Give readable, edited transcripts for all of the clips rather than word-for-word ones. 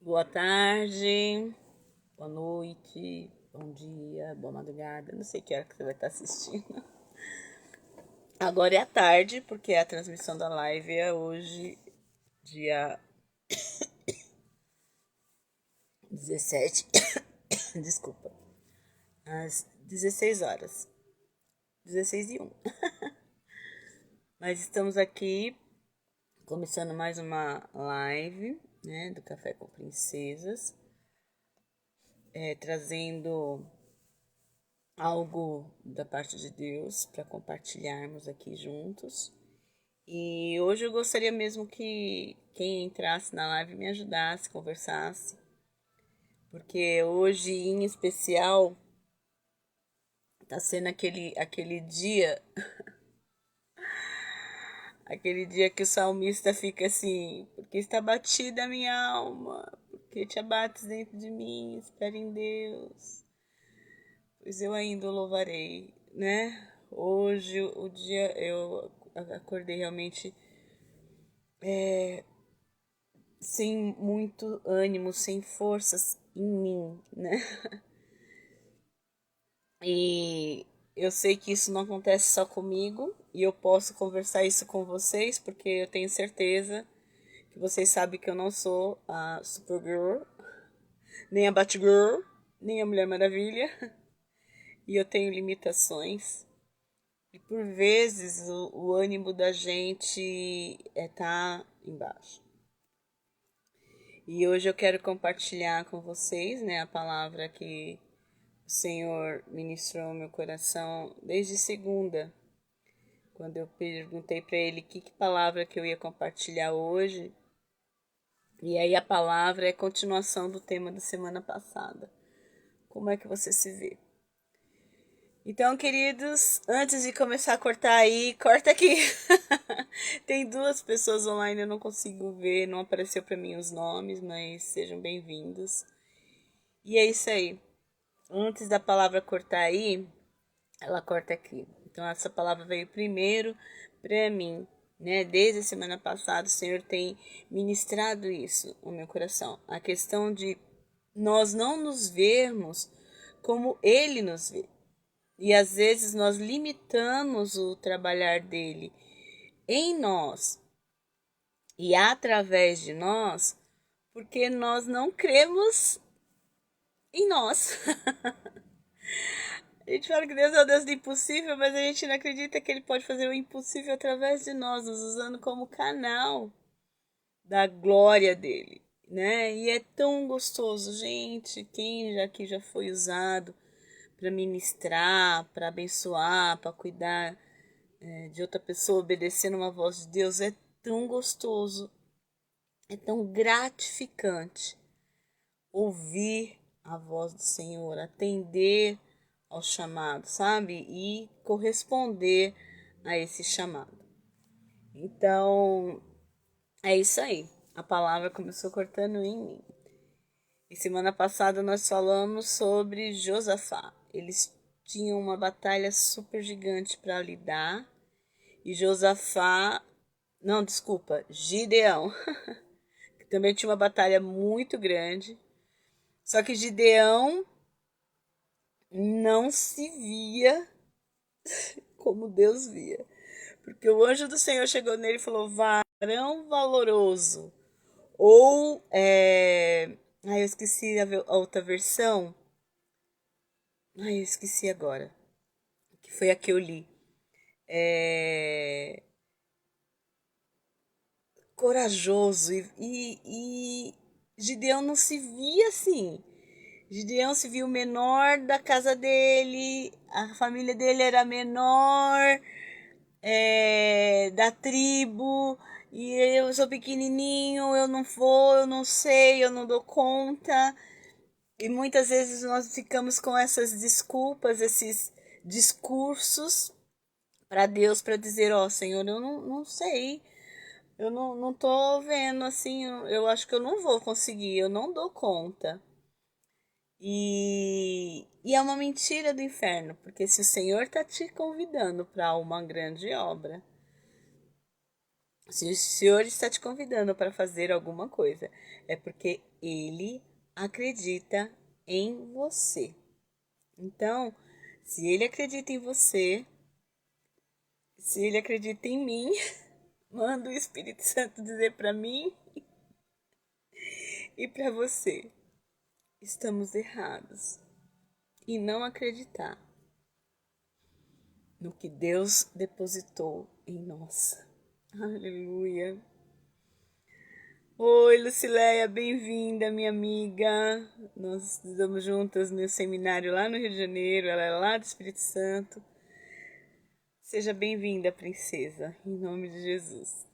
Boa tarde, boa noite, bom dia, boa madrugada. Não sei que hora que você vai estar assistindo. Agora é a tarde, porque a transmissão da live é hoje, dia 17. Desculpa. Às 16 horas. 16:01. Mas estamos aqui começando mais uma live, né, do Café com Princesas, trazendo algo da parte de Deus para compartilharmos aqui juntos. E hoje eu gostaria mesmo que quem entrasse na live me ajudasse, conversasse, porque hoje em especial tá sendo aquele dia, aquele dia que o salmista fica assim, porque está batida a minha alma, porque te abates dentro de mim, espere em Deus, pois eu ainda o louvarei, né? Hoje o dia eu acordei realmente sem muito ânimo, sem forças em mim, né? E eu sei que isso não acontece só comigo e eu posso conversar isso com vocês porque eu tenho certeza que vocês sabem que eu não sou a Supergirl, nem a Batgirl, nem a Mulher Maravilha e eu tenho limitações. E por vezes o ânimo da gente tá embaixo. E hoje eu quero compartilhar com vocês, né, a palavra que o Senhor ministrou ao meu coração desde segunda, quando eu perguntei para ele que palavra que eu ia compartilhar hoje. E aí a palavra é continuação do tema da semana passada. Como é que você se vê? Então, queridos, antes de começar a cortar aí, corta aqui. Tem duas pessoas online, eu não consigo ver, não apareceu para mim os nomes, mas sejam bem-vindos. E é isso aí. Antes da palavra cortar aí, ela corta aqui. Então essa palavra veio primeiro para mim, né? Desde a semana passada o Senhor tem ministrado isso no meu coração. A questão de nós não nos vermos como Ele nos vê. E às vezes nós limitamos o trabalhar dele em nós e através de nós, porque nós não cremos em nós. A gente fala que Deus é o Deus do impossível, mas a gente não acredita que Ele pode fazer o impossível através de nós, nos usando como canal da glória dele, né? E é tão gostoso, gente. Quem já aqui já foi usado para ministrar, para abençoar, para cuidar de outra pessoa, obedecendo uma voz de Deus, é tão gostoso, é tão gratificante ouvir a voz do Senhor, atender ao chamado, sabe? E corresponder a esse chamado. Então, é isso aí. A palavra começou cortando em mim. E semana passada nós falamos sobre Josafá. Eles tinham uma batalha super gigante para lidar. E Josafá, não, desculpa, Gideão, que também tinha uma batalha muito grande. Só que Gideão não se via como Deus via. Porque o anjo do Senhor chegou nele e falou: varão valoroso. Ou, eu esqueci a outra versão. Eu esqueci agora. Que foi a que eu li. Corajoso. E Gideão não se via assim. Gideão se viu menor da casa dele, a família dele era menor, da tribo, e eu sou pequenininho, eu não vou, eu não sei, eu não dou conta. E muitas vezes nós ficamos com essas desculpas, esses discursos para Deus, para dizer, ó, Senhor, eu não sei, eu não tô vendo assim, eu acho que eu não vou conseguir, eu não dou conta. E é uma mentira do inferno, porque se o Senhor está te convidando para uma grande obra, Se o Senhor está te convidando para fazer alguma coisa, é porque Ele acredita em você. Então, se Ele acredita em você, se Ele acredita em mim, manda o Espírito Santo dizer para mim e para você: estamos errados e não acreditar no que Deus depositou em nós. Aleluia. Oi, Lucileia, bem-vinda, minha amiga. Nós estudamos juntas no seminário lá no Rio de Janeiro, ela é lá do Espírito Santo. Seja bem-vinda, princesa, em nome de Jesus.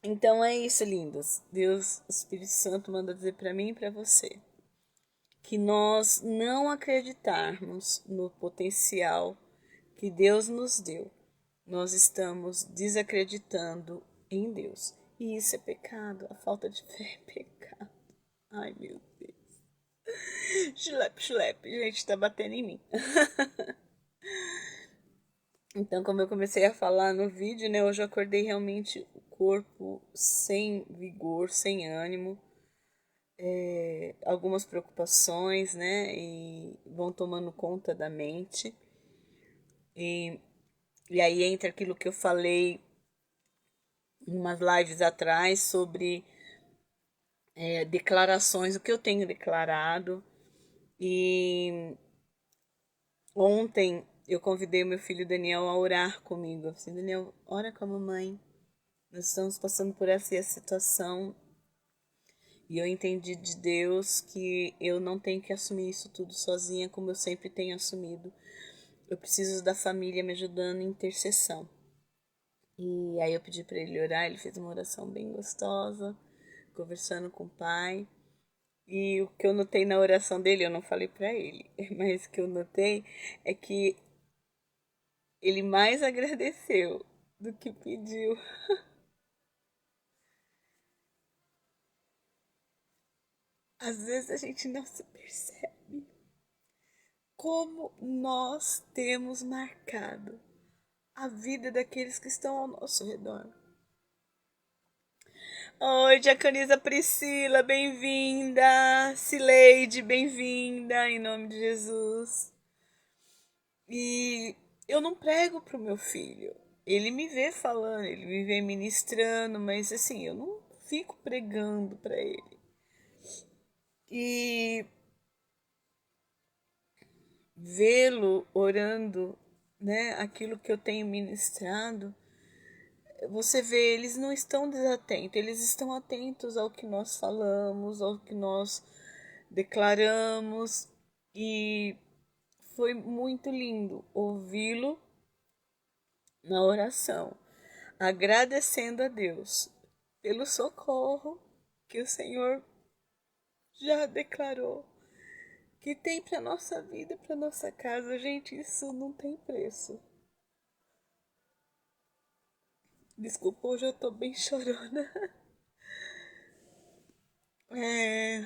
Então é isso, lindos. Deus, o Espírito Santo, manda dizer para mim e para você que nós não acreditarmos no potencial que Deus nos deu, nós estamos desacreditando em Deus. E isso é pecado, a falta de fé é pecado. Ai, meu Deus. Chulepe, chulepe, gente, tá batendo em mim. Então, como eu comecei a falar no vídeo, né, hoje eu acordei realmente o corpo sem vigor, sem ânimo, algumas preocupações, né, e vão tomando conta da mente. E, e aí entra aquilo que eu falei umas lives atrás sobre declarações, o que eu tenho declarado. E ontem eu convidei o meu filho Daniel a orar comigo. Eu falei, Daniel, ora com a mamãe. Nós estamos passando por essa situação. E eu entendi de Deus que eu não tenho que assumir isso tudo sozinha, como eu sempre tenho assumido. Eu preciso da família me ajudando em intercessão. E aí eu pedi para ele orar, ele fez uma oração bem gostosa, conversando com o pai. E o que eu notei na oração dele, eu não falei para ele, mas o que eu notei é que ele mais agradeceu do que pediu. Às vezes a gente não se percebe como nós temos marcado a vida daqueles que estão ao nosso redor. Oi, Diaconisa Priscila, bem-vinda. Cileide, bem-vinda, em nome de Jesus. E eu não prego pro meu filho. Ele me vê falando, ele me vê ministrando, mas assim, eu não fico pregando para ele. E vê-lo orando, né, aquilo que eu tenho ministrado, você vê, eles não estão desatentos, eles estão atentos ao que nós falamos, ao que nós declaramos, e foi muito lindo ouvi-lo na oração, agradecendo a Deus pelo socorro que o Senhor já declarou que tem para nossa vida, para nossa casa. Gente, isso não tem preço. Desculpa, hoje eu tô bem chorona. É...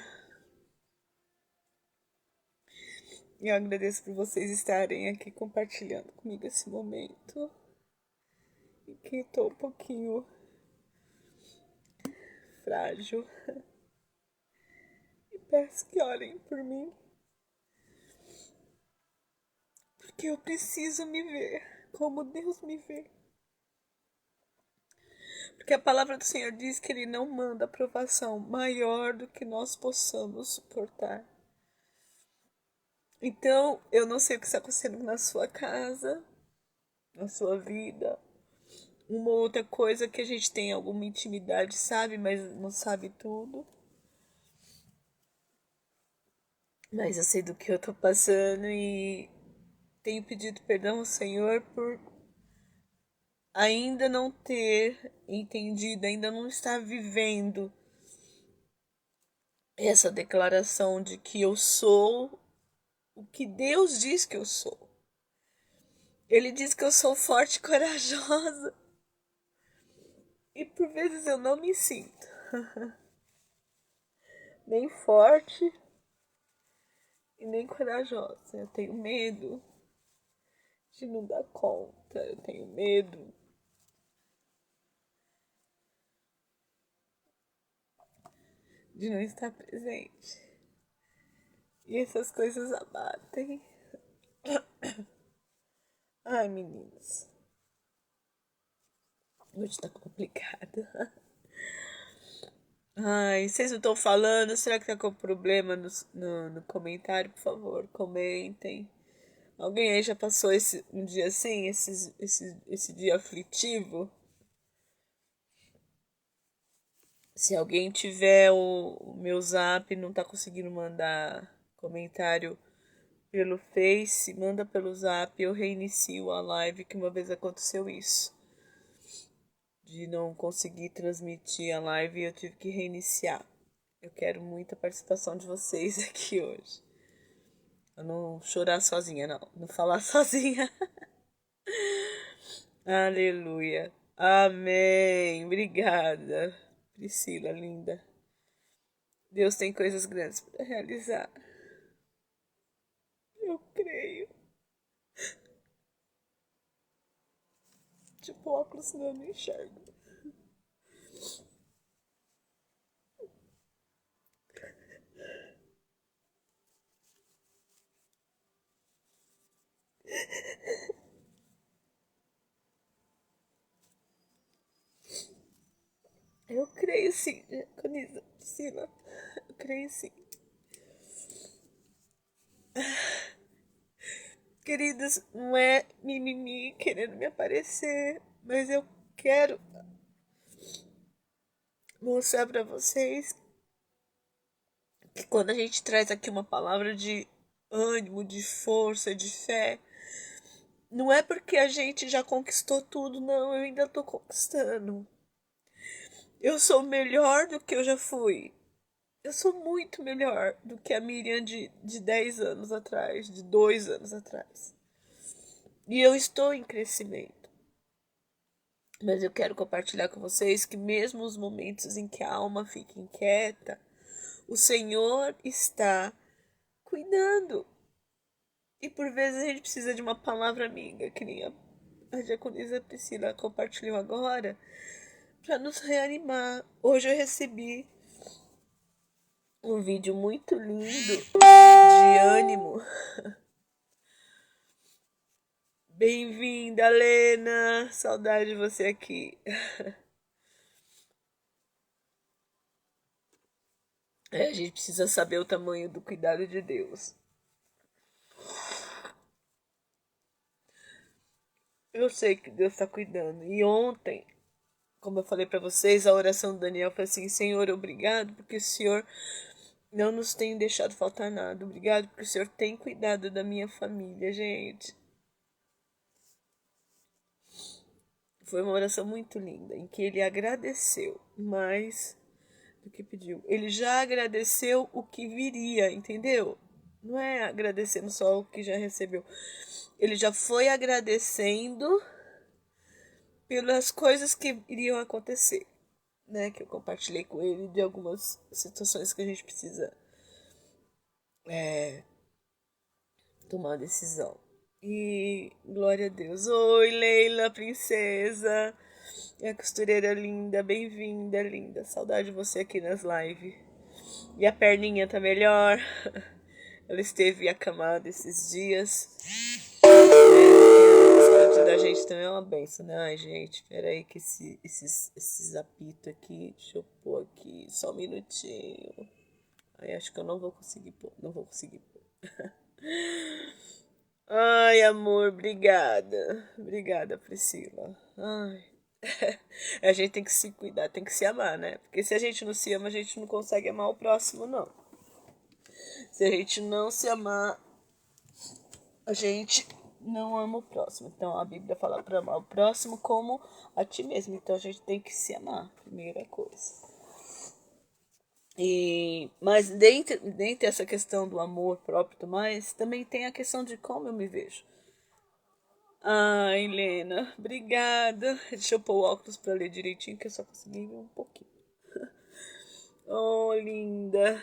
Eu agradeço por vocês estarem aqui compartilhando comigo esse momento. E que tô um pouquinho frágil. E peço que orem por mim. Porque eu preciso me ver como Deus me vê. Porque a palavra do Senhor diz que Ele não manda aprovação maior do que nós possamos suportar. Então, eu não sei o que está acontecendo na sua casa, na sua vida. Uma outra coisa que a gente tem alguma intimidade, sabe, mas não sabe tudo. Mas eu sei do que eu tô passando e tenho pedido perdão ao Senhor por ainda não ter entendido, ainda não estar vivendo essa declaração de que eu sou o que Deus diz que eu sou. Ele diz que eu sou forte e corajosa. E por vezes eu não me sinto nem forte e nem corajosa. Eu tenho medo de não dar conta. Eu tenho medo de não estar presente. E essas coisas abatem. Ai, meninas. Hoje tá complicado. Ai, vocês não estão falando? Será que tá com problema no comentário? Por favor, comentem. Alguém aí já passou um dia assim, esse dia aflitivo? Se alguém tiver o meu zap e não tá conseguindo mandar comentário pelo Face, manda pelo zap, eu reinicio a live, que uma vez aconteceu isso. De não conseguir transmitir a live e eu tive que reiniciar. Eu quero muita participação de vocês aqui hoje. Eu não chorar sozinha, não. Não falar sozinha. Aleluia. Amém. Obrigada, Priscila, linda. Deus tem coisas grandes para realizar. Eu creio. Tipo, óculos não, eu não enxergo. Eu creio sim, Conisa, Priscila. Eu creio sim. Queridos, não é mimimi querendo me aparecer, mas eu quero mostrar para vocês que quando a gente traz aqui uma palavra de ânimo, de força, de fé, não é porque a gente já conquistou tudo, não, eu ainda tô conquistando. Eu sou melhor do que eu já fui. Eu sou muito melhor do que a Miriam de 10 anos atrás, de 2 anos atrás. E eu estou em crescimento. Mas eu quero compartilhar com vocês que mesmo os momentos em que a alma fica inquieta, o Senhor está cuidando. E por vezes a gente precisa de uma palavra amiga, que nem a diaconisa Priscila compartilhou agora, para nos reanimar. Hoje eu recebi um vídeo muito lindo de ânimo. Bem-vinda, Lena! Saudade de você aqui. A gente precisa saber o tamanho do cuidado de Deus. Eu sei que Deus está cuidando. E ontem, como eu falei para vocês, a oração do Daniel foi assim: Senhor, obrigado porque o Senhor não nos tem deixado faltar nada. Obrigado porque o Senhor tem cuidado da minha família, gente. Foi uma oração muito linda, em que ele agradeceu mais do que pediu. Ele já agradeceu o que viria, entendeu? Não é agradecendo só o que já recebeu. Ele já foi agradecendo pelas coisas que iriam acontecer, né? Que eu compartilhei com ele de algumas situações que a gente precisa tomar uma decisão. E glória a Deus. Oi, Leila, princesa. E a costureira linda, bem-vinda, linda. Saudade de você aqui nas lives. E a perninha tá melhor. Ela esteve acamada esses dias. A saúde da gente também é uma benção, né? Ai, gente, peraí que esses apitos aqui, deixa eu pôr aqui, só um minutinho. Ai, acho que eu não vou conseguir pôr, não vou conseguir pôr. Ai, amor, obrigada. Obrigada, Priscila. Ai. A gente tem que se cuidar, tem que se amar, né? Porque se a gente não se ama, a gente não consegue amar o próximo, não. Se a gente não se amar, a gente não ama o próximo. Então a Bíblia fala para amar o próximo como a ti mesmo. Então a gente tem que se amar, primeira coisa. Mas dentro essa questão do amor próprio, mas também tem a questão de como eu me vejo. Ah, Helena, obrigada. Deixa eu pôr o óculos para ler direitinho, que eu só consegui ver um pouquinho. Oh, linda.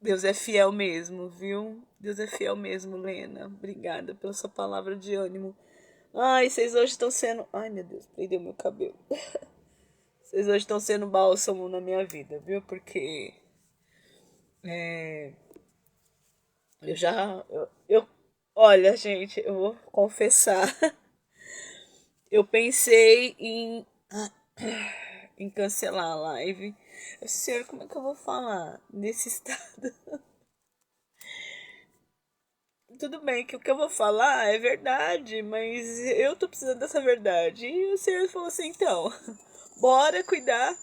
Deus é fiel mesmo, viu? Deus é fiel mesmo, Lena. Obrigada pela sua palavra de ânimo. Ai, vocês hoje estão sendo... Ai, meu Deus, prendeu meu cabelo. Vocês hoje estão sendo bálsamo na minha vida, viu? Porque eu já. Olha, gente, eu vou confessar. Eu pensei em cancelar a live. Senhor, como é que eu vou falar nesse estado? Tudo bem que o que eu vou falar é verdade, mas eu tô precisando dessa verdade. E o Senhor falou assim, então, bora cuidar.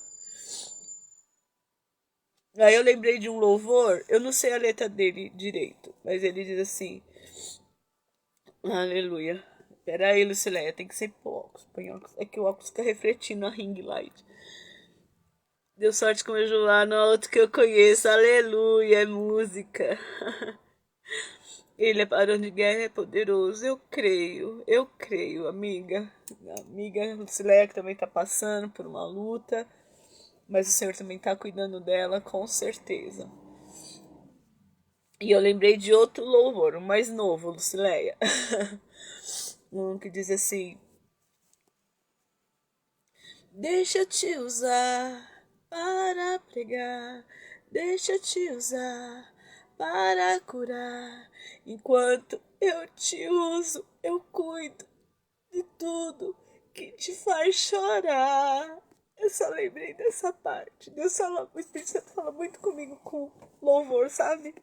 Aí eu lembrei de um louvor, eu não sei a letra dele direito, mas ele diz assim, aleluia. Pera aí, Lucileia, tem que ser pôr óculos, põe óculos. É que o óculos fica refletindo a ring light. Deu sorte com o meu Joá no outro que eu conheço, aleluia, é música. Ele é barão de guerra, é poderoso. Eu creio, amiga. Amiga Lucileia que também tá passando por uma luta. Mas o Senhor também tá cuidando dela, com certeza. E eu lembrei de outro louvor, um mais novo, Lucileia. Um que diz assim: Deixa eu te usar para pregar, deixa eu te usar para curar. Enquanto eu te uso, eu cuido de tudo que te faz chorar. Eu só lembrei dessa parte. Deus fala, o Espírito Santo fala muito comigo com louvor, sabe?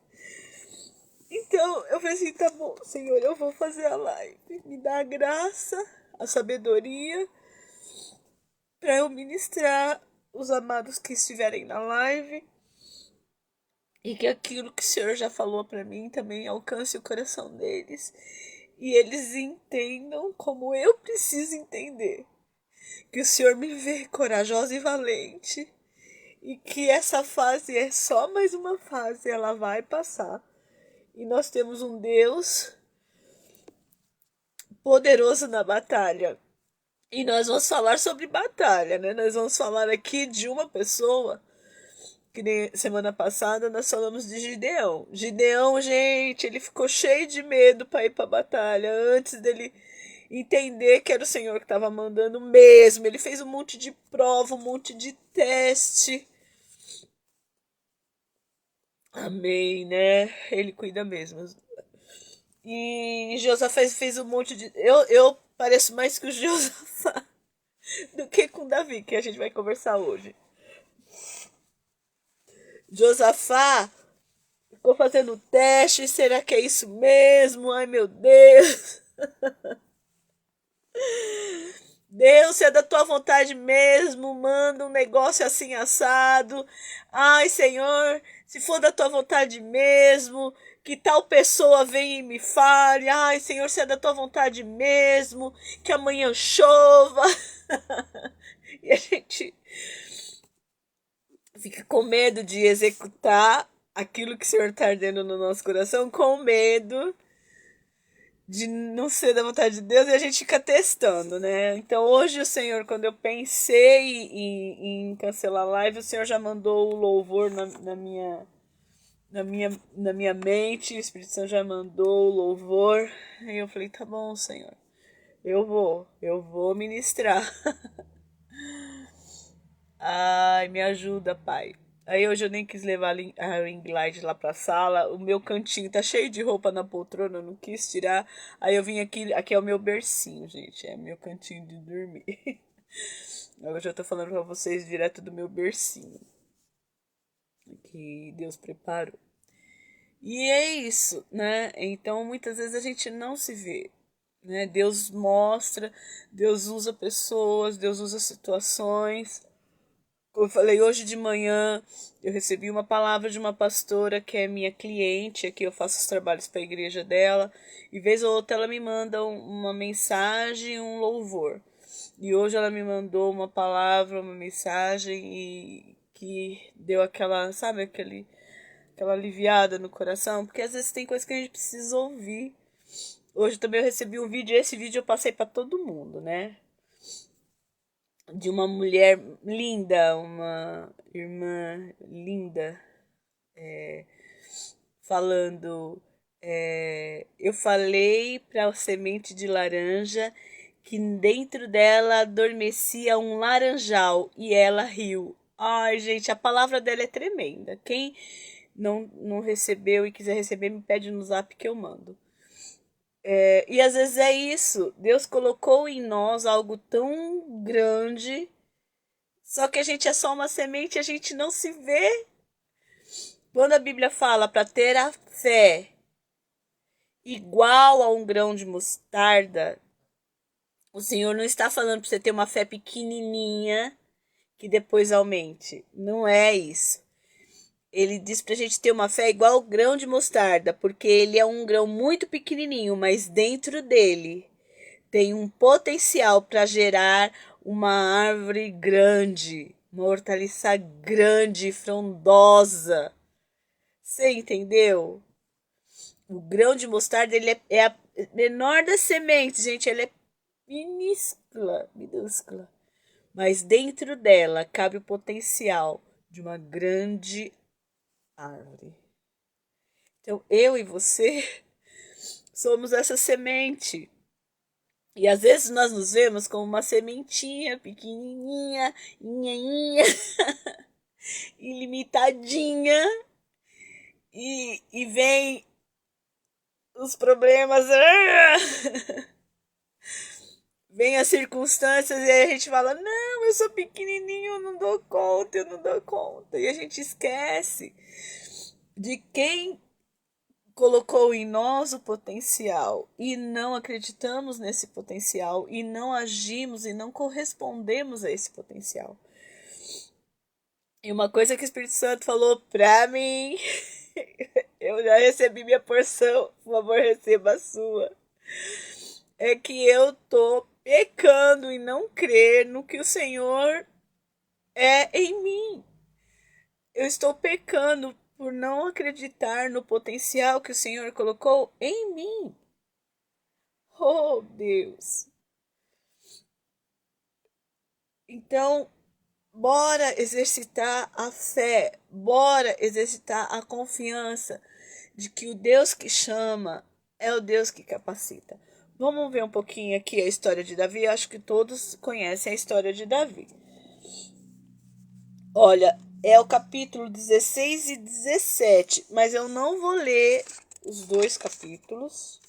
Então eu falei assim: tá bom, Senhor, eu vou fazer a live. Me dá a graça, a sabedoria para eu ministrar os amados que estiverem na live e que aquilo que o Senhor já falou para mim também alcance o coração deles e eles entendam como eu preciso entender que o Senhor me vê corajosa e valente e que essa fase é só mais uma fase, ela vai passar. E nós temos um Deus poderoso na batalha. E nós vamos falar sobre batalha, né? Nós vamos falar aqui de uma pessoa que nem semana passada nós falamos de Gideão. Gideão, gente, ele ficou cheio de medo para ir para batalha antes dele entender que era o Senhor que estava mandando mesmo. Ele fez um monte de prova, um monte de teste. Amém, né? Ele cuida mesmo. E Josafá fez um monte de. Eu pareço mais que o Josafá do que com Davi, que a gente vai conversar hoje. Josafá ficou fazendo teste, será que é isso mesmo? Ai meu Deus. Deus, se é da tua vontade mesmo, manda um negócio assim assado. Ai, Senhor, se for da tua vontade mesmo, que tal pessoa venha e me fale. Ai, Senhor, se é da tua vontade mesmo, que amanhã chova. E a gente fica com medo de executar aquilo que o Senhor está ardendo no nosso coração, com medo de não ser da vontade de Deus, e a gente fica testando, né? Então hoje o Senhor, quando eu pensei em cancelar a live, o Senhor já mandou o louvor na minha mente, o Espírito Santo já mandou o louvor, e eu falei, tá bom, Senhor, eu vou ministrar. Ai, me ajuda, Pai. Aí hoje eu nem quis levar a ring light lá pra sala. O meu cantinho tá cheio de roupa na poltrona, eu não quis tirar. Aí eu vim aqui, aqui é o meu bercinho, gente. É meu cantinho de dormir. Hoje eu tô falando pra vocês direto do meu bercinho. Que Deus preparou. E é isso, né? Então muitas vezes a gente não se vê, né? Deus mostra, Deus usa pessoas, Deus usa situações. Como eu falei, hoje de manhã eu recebi uma palavra de uma pastora que é minha cliente, aqui eu faço os trabalhos para a igreja dela, e vez ou outra ela me manda uma mensagem, um louvor. E hoje ela me mandou uma palavra, uma mensagem e que deu aquela, sabe, aquela aliviada no coração, porque às vezes tem coisas que a gente precisa ouvir. Hoje também eu recebi um vídeo, e esse vídeo eu passei para todo mundo, né? De uma mulher linda, uma irmã linda, falando: eu falei para a semente de laranja que dentro dela adormecia um laranjal e ela riu. Ai, gente, a palavra dela é tremenda. Quem não recebeu e quiser receber, me pede no zap que eu mando. E às vezes é isso. Deus colocou em nós algo tão grande, só que a gente é só uma semente e a gente não se vê. Quando a Bíblia fala para ter a fé igual a um grão de mostarda, o Senhor não está falando para você ter uma fé pequenininha que depois aumente. Não é isso. Ele diz pra gente ter uma fé igual ao grão de mostarda, porque ele é um grão muito pequenininho, mas dentro dele tem um potencial para gerar uma árvore grande, uma hortaliça grande, frondosa. Você entendeu? O grão de mostarda ele é a menor das sementes, gente. Ele é minúscula, minúscula. Mas dentro dela cabe o potencial de uma grande árvore. Então, eu e você somos essa semente. E às vezes nós nos vemos como uma sementinha pequenininha, inhainha, ilimitadinha. E vem os problemas, vem as circunstâncias e aí a gente fala, não, eu sou pequenininho, eu não dou conta, eu não dou conta. E a gente esquece de quem colocou em nós o potencial e não acreditamos nesse potencial e não agimos e não correspondemos a esse potencial. E uma coisa que o Espírito Santo falou pra mim, eu já recebi minha porção, por favor, receba a sua. É que eu tô pecando em não crer no que o Senhor é em mim. Eu estou pecando por não acreditar no potencial que o Senhor colocou em mim. Oh, Deus. Então, bora exercitar a fé, bora exercitar a confiança de que o Deus que chama é o Deus que capacita. Vamos ver um pouquinho aqui a história de Davi. Eu acho que todos conhecem a história de Davi. Olha, é o capítulo 16 e 17, mas eu não vou ler os dois capítulos,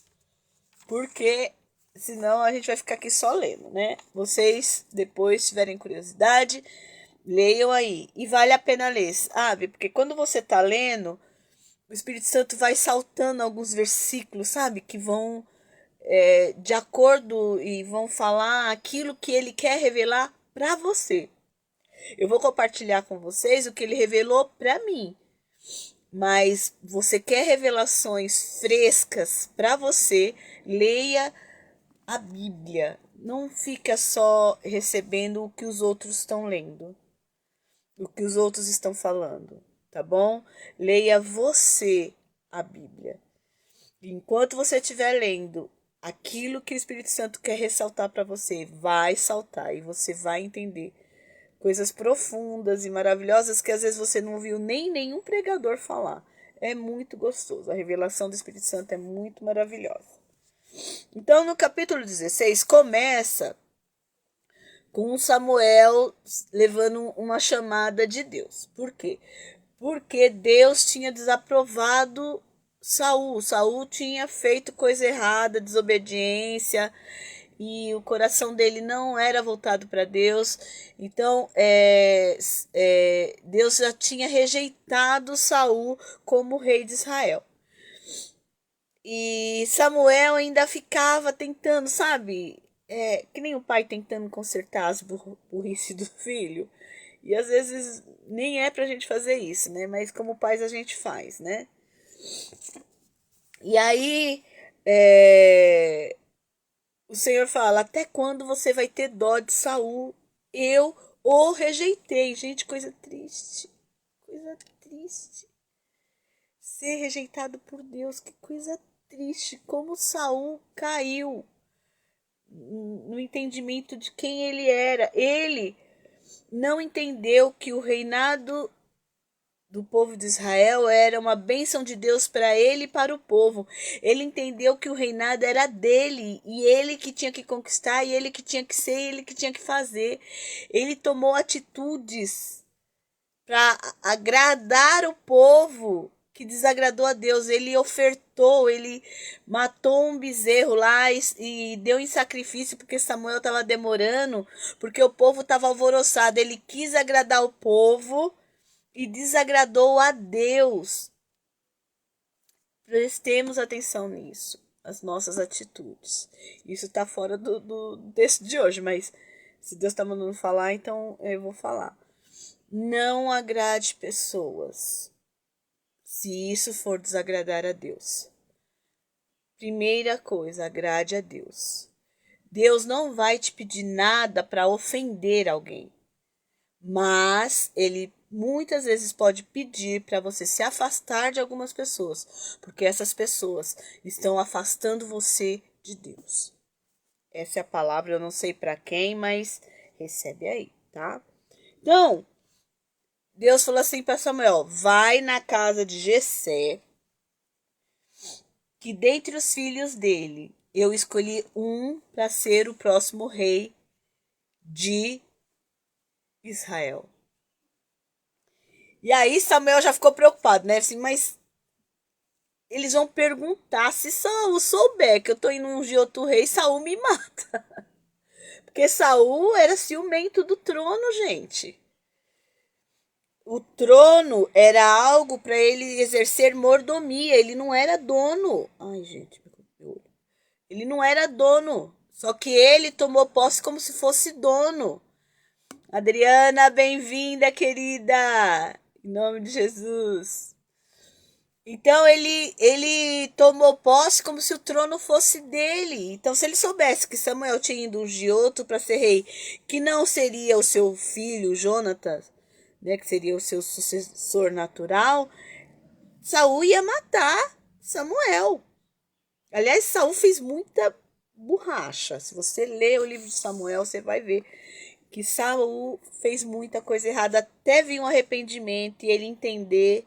porque senão a gente vai ficar aqui só lendo, né? Vocês, depois, tiverem curiosidade, leiam aí. E vale a pena ler, sabe? Porque quando você tá lendo, o Espírito Santo vai saltando alguns versículos, sabe? Que vão de acordo e vão falar aquilo que ele quer revelar para você. Eu vou compartilhar com vocês o que ele revelou para mim. Mas você quer revelações frescas para você, leia a Bíblia. Não fica só recebendo o que os outros estão lendo, o que os outros estão falando, tá bom? Leia você a Bíblia. Enquanto você estiver lendo aquilo que o Espírito Santo quer ressaltar para você, vai saltar e você vai entender coisas profundas e maravilhosas que às vezes você não viu nem nenhum pregador falar. É muito gostoso. A revelação do Espírito Santo é muito maravilhosa. Então, no capítulo 16, começa com Samuel levando uma chamada de Deus. Por quê? Porque Deus tinha desaprovado Saul. Saul tinha feito coisa errada, desobediência, e o coração dele não era voltado para Deus. Então, Deus já tinha rejeitado Saul como rei de Israel. E Samuel ainda ficava tentando, sabe? Que nem o pai tentando consertar as burrice do filho. E às vezes nem é pra gente fazer isso, né? Mas como pais a gente faz, né? E aí o Senhor fala: até quando você vai ter dó de Saul? Eu o rejeitei. Gente, coisa triste. Coisa triste. Ser rejeitado por Deus, que coisa triste. Como Saul caiu no entendimento de quem ele era. Ele não entendeu que o reinado do povo de Israel era uma bênção de Deus para ele e para o povo. Ele entendeu que o reinado era dele e ele que tinha que conquistar, e ele que tinha que ser, e ele que tinha que fazer. Ele tomou atitudes para agradar o povo que desagradou a Deus. Ele ofertou, ele matou um bezerro lá e deu em sacrifício porque Samuel estava demorando, porque o povo estava alvoroçado. Ele quis agradar o povo e desagradou a Deus. Prestemos atenção nisso, as nossas atitudes. Isso está fora do texto de hoje, mas se Deus está mandando falar, então eu vou falar. Não agrade pessoas, se isso for desagradar a Deus. Primeira coisa, agrade a Deus. Deus não vai te pedir nada para ofender alguém, mas Ele muitas vezes pode pedir para você se afastar de algumas pessoas, porque essas pessoas estão afastando você de Deus. Essa é a palavra, eu não sei para quem, mas recebe aí, tá? Então, Deus falou assim para Samuel: vai na casa de Jessé, que dentre os filhos dele eu escolhi um para ser o próximo rei de Israel. E aí Samuel já ficou preocupado, né? Assim, mas eles vão perguntar, se Saul souber que eu tô indo ungir outro rei, Saul me mata. Porque Saul era ciumento do trono, gente. O trono era algo para ele exercer mordomia, ele não era dono. Ai, gente, ele não era dono. Só que ele tomou posse como se fosse dono. Adriana, bem-vinda, querida. Em nome de Jesus. Então ele tomou posse como se o trono fosse dele. Então, se ele soubesse que Samuel tinha ido ungir outro para ser rei, que não seria o seu filho Jonatas, né, que seria o seu sucessor natural, Saul ia matar Samuel. Aliás, Saul fez muita borracha. Se você ler o livro de Samuel, você vai ver que Saul fez muita coisa errada até vir um arrependimento e ele entender.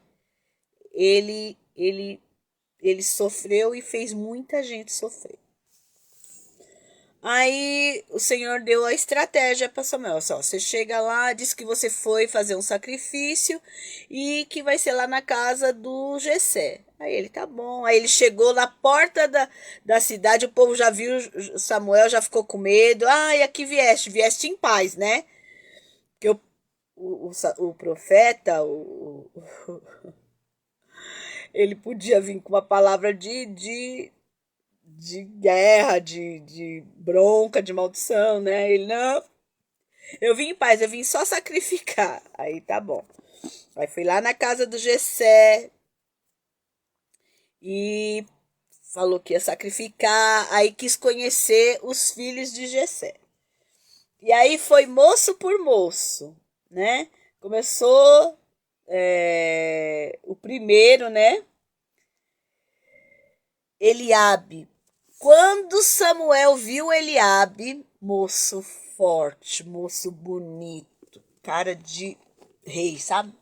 Ele sofreu e fez muita gente sofrer. Aí o Senhor deu a estratégia para Samuel. Só, você chega lá, diz que você foi fazer um sacrifício e que vai ser lá na casa do Jessé. Aí ele, tá bom. Aí ele chegou na porta da cidade, o povo já viu Samuel, já ficou com medo. Ah, e aqui vieste em paz, né? Porque o profeta, ele podia vir com uma palavra de guerra, de bronca, de maldição, né? Ele, não, eu vim em paz, eu vim só sacrificar. Aí tá bom. Aí fui lá na casa do Jessé e falou que ia sacrificar, aí quis conhecer os filhos de Jessé. E aí foi moço por moço, né? Começou o primeiro, né? Eliabe. Quando Samuel viu Eliabe, moço forte, moço bonito, cara de rei, sabe?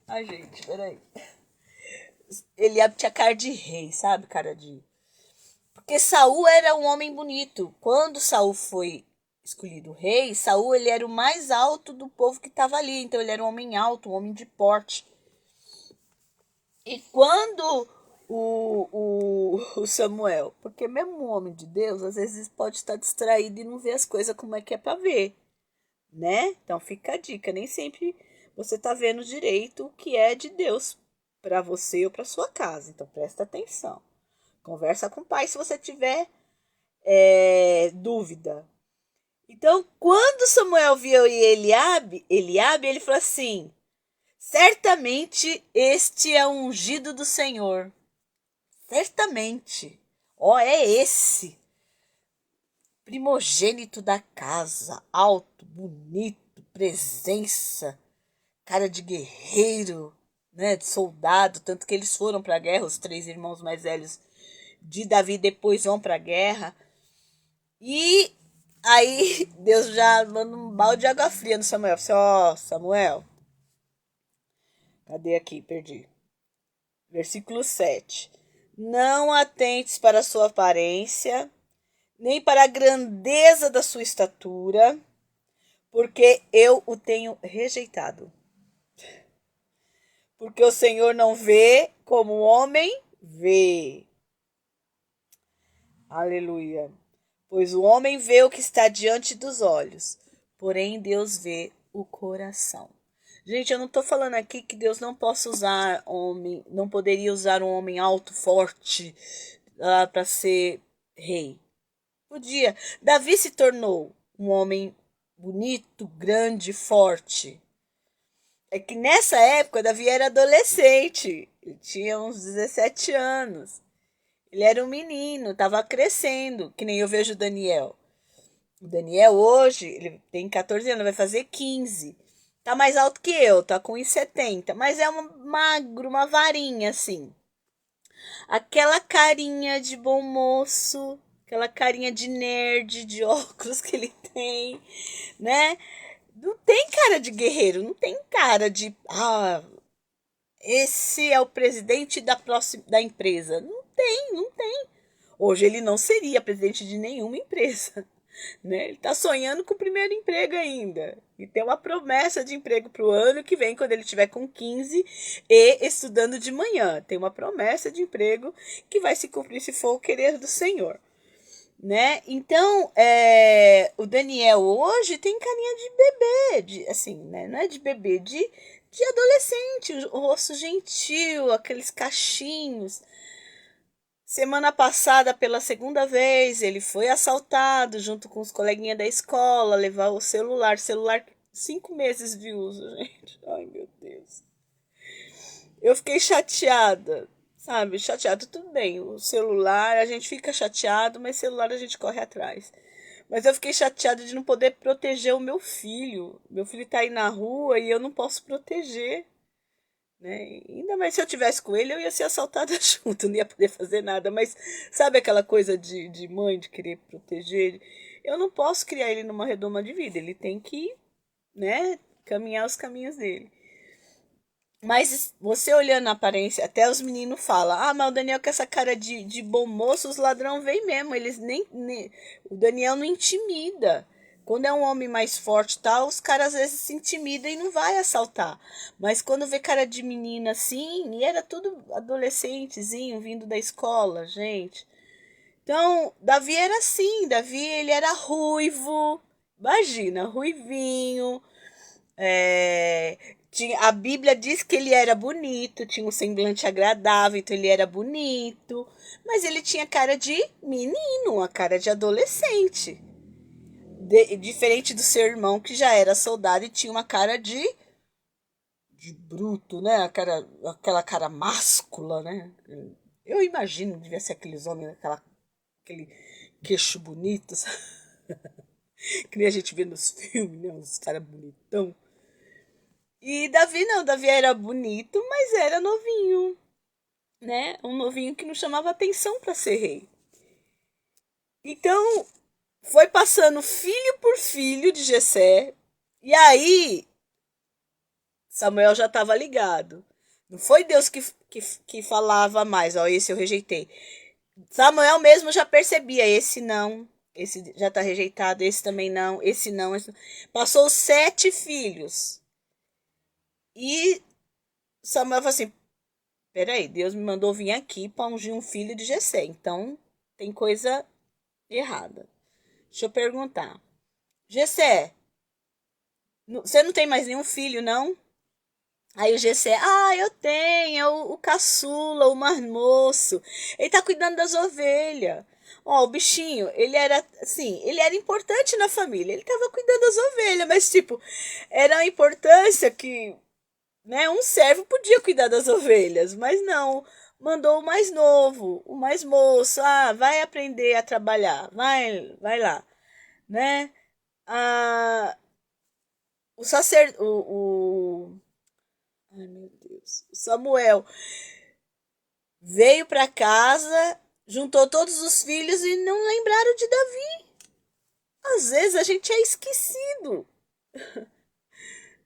Ai, gente, peraí. Eliabe tinha cara de rei, sabe? Cara de... Porque Saul era um homem bonito. Quando Saul foi escolhido rei, Saul ele era o mais alto do povo que estava ali. Então ele era um homem alto, um homem de porte. E quando o Samuel, porque mesmo um homem de Deus, às vezes pode estar distraído e não ver as coisas como é que é para ver, né? Então fica a dica, nem sempre você tá vendo direito o que é de Deus para você ou para sua casa. Então presta atenção. Conversa com o pai se você tiver dúvida. Então, quando Samuel viu Eliabe, ele falou assim: certamente este é o ungido do Senhor. Certamente. Ó, é esse. Primogênito da casa, alto, bonito, presença, cara de guerreiro, né, de soldado, tanto que eles foram para a guerra, os 3 irmãos mais velhos de Davi depois vão para a guerra. E aí Deus já manda um balde de água fria no Samuel. Ó, Samuel, Cadê aqui? Perdi. Versículo 7. Não atentes para a sua aparência, nem para a grandeza da sua estatura, porque eu o tenho rejeitado. Porque o Senhor não vê como o homem vê. Aleluia. Pois o homem vê o que está diante dos olhos, porém Deus vê o coração. Gente, eu não estou falando aqui que Deus não possa usar homem, não poderia usar um homem alto, forte, para ser rei. Podia. Davi se tornou um homem bonito, grande, forte. É que nessa época Davi era adolescente, ele tinha uns 17 anos. Ele era um menino, estava crescendo, que nem eu vejo o Daniel. O Daniel hoje, ele tem 14 anos, vai fazer 15. Tá mais alto que eu, tá com 1,70, mas é um magro, uma varinha assim. Aquela carinha de bom moço, aquela carinha de nerd, de óculos que ele tem, né? Não tem cara de guerreiro, não tem cara de esse é o presidente da empresa. Não tem, não tem. Hoje ele não seria presidente de nenhuma empresa. Né? Ele está sonhando com o primeiro emprego ainda. E tem uma promessa de emprego para o ano que vem, quando ele tiver com 15 e estudando de manhã. Tem uma promessa de emprego que vai se cumprir se for o querer do Senhor. Né? Então, o Daniel hoje tem carinha de bebê, assim, né? Não é de bebê, de adolescente, o rosto gentil, aqueles cachinhos. Semana passada, pela segunda vez, ele foi assaltado junto com os coleguinhas da escola, levar o celular. Celular 5 meses de uso, gente. Ai, meu Deus. Eu fiquei chateada, sabe? Chateada, tudo bem. O celular, a gente fica chateado, mas celular a gente corre atrás. Mas eu fiquei chateada de não poder proteger o meu filho. Meu filho tá aí na rua e eu não posso proteger. Né? Ainda mais se eu tivesse com ele, eu ia ser assaltada junto, não ia poder fazer nada. Mas sabe aquela coisa de mãe, de querer proteger? Eu não posso criar ele numa redoma de vida, ele tem que, né, caminhar os caminhos dele. Mas você olhando a aparência, até os meninos falam: ah, mas o Daniel com essa cara de bom moço, os ladrão vêm mesmo. Eles nem. O Daniel não intimida. Quando é um homem mais forte e tal, os caras às vezes se intimidam e não vai assaltar. Mas quando vê cara de menina assim, e era tudo adolescentezinho vindo da escola, gente. Então, Davi era assim, Davi ele era ruivo, imagina, ruivinho, a Bíblia diz que ele era bonito, tinha um semblante agradável, então ele era bonito, mas ele tinha cara de menino, uma cara de adolescente. Diferente do seu irmão, que já era soldado e tinha uma cara de bruto, né? Aquela cara máscula, né? Eu imagino, devia ser aqueles homens, aquele queixo bonito, sabe? Que nem a gente vê nos filmes, né? Uns caras bonitão. E Davi não, Davi era bonito, mas era novinho, né? Um novinho que não chamava atenção para ser rei. Então, foi passando filho por filho de Jessé, e aí Samuel já estava ligado. Não foi Deus que falava mais, ó, esse eu rejeitei. Samuel mesmo já percebia, esse não, esse já está rejeitado, esse também não, esse não. Esse... Passou 7 filhos. E Samuel falou assim: peraí, Deus me mandou vir aqui para ungir um filho de Jessé, então tem coisa errada. Deixa eu perguntar. Jessé, você não tem mais nenhum filho, não? Aí o Gessé, eu tenho, é o caçula, o mais moço. Ele tá cuidando das ovelhas. Ó, o bichinho, ele era, assim, ele era importante na família. Ele tava cuidando das ovelhas, mas, tipo, era a importância que, né, um servo podia cuidar das ovelhas, mas não. Mandou o mais novo, o mais moço. Ah, vai aprender a trabalhar, vai lá, né? Ah, o sacerdote, ai, meu Deus. Samuel veio para casa, juntou todos os filhos e não lembraram de Davi. Às vezes a gente é esquecido.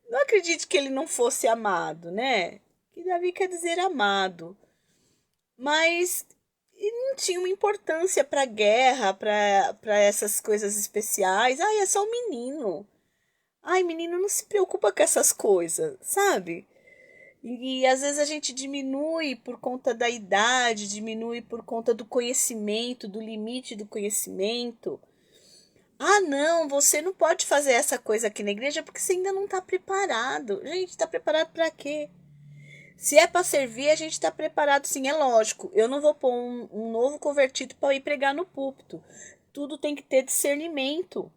Não acredite que ele não fosse amado, né? que Davi quer dizer amado. Mas não tinha uma importância para guerra, para essas coisas especiais. Ai, é só um menino. Ai, menino, não se preocupa com essas coisas, sabe? E às vezes a gente diminui por conta da idade, diminui por conta do conhecimento, do limite do conhecimento. Ah, não, você não pode fazer essa coisa aqui na igreja porque você ainda não está preparado. Gente, está preparado para quê? Se é para servir, a gente está preparado sim, é lógico. Eu não vou pôr um novo convertido para ir pregar no púlpito. Tudo tem que ter discernimento.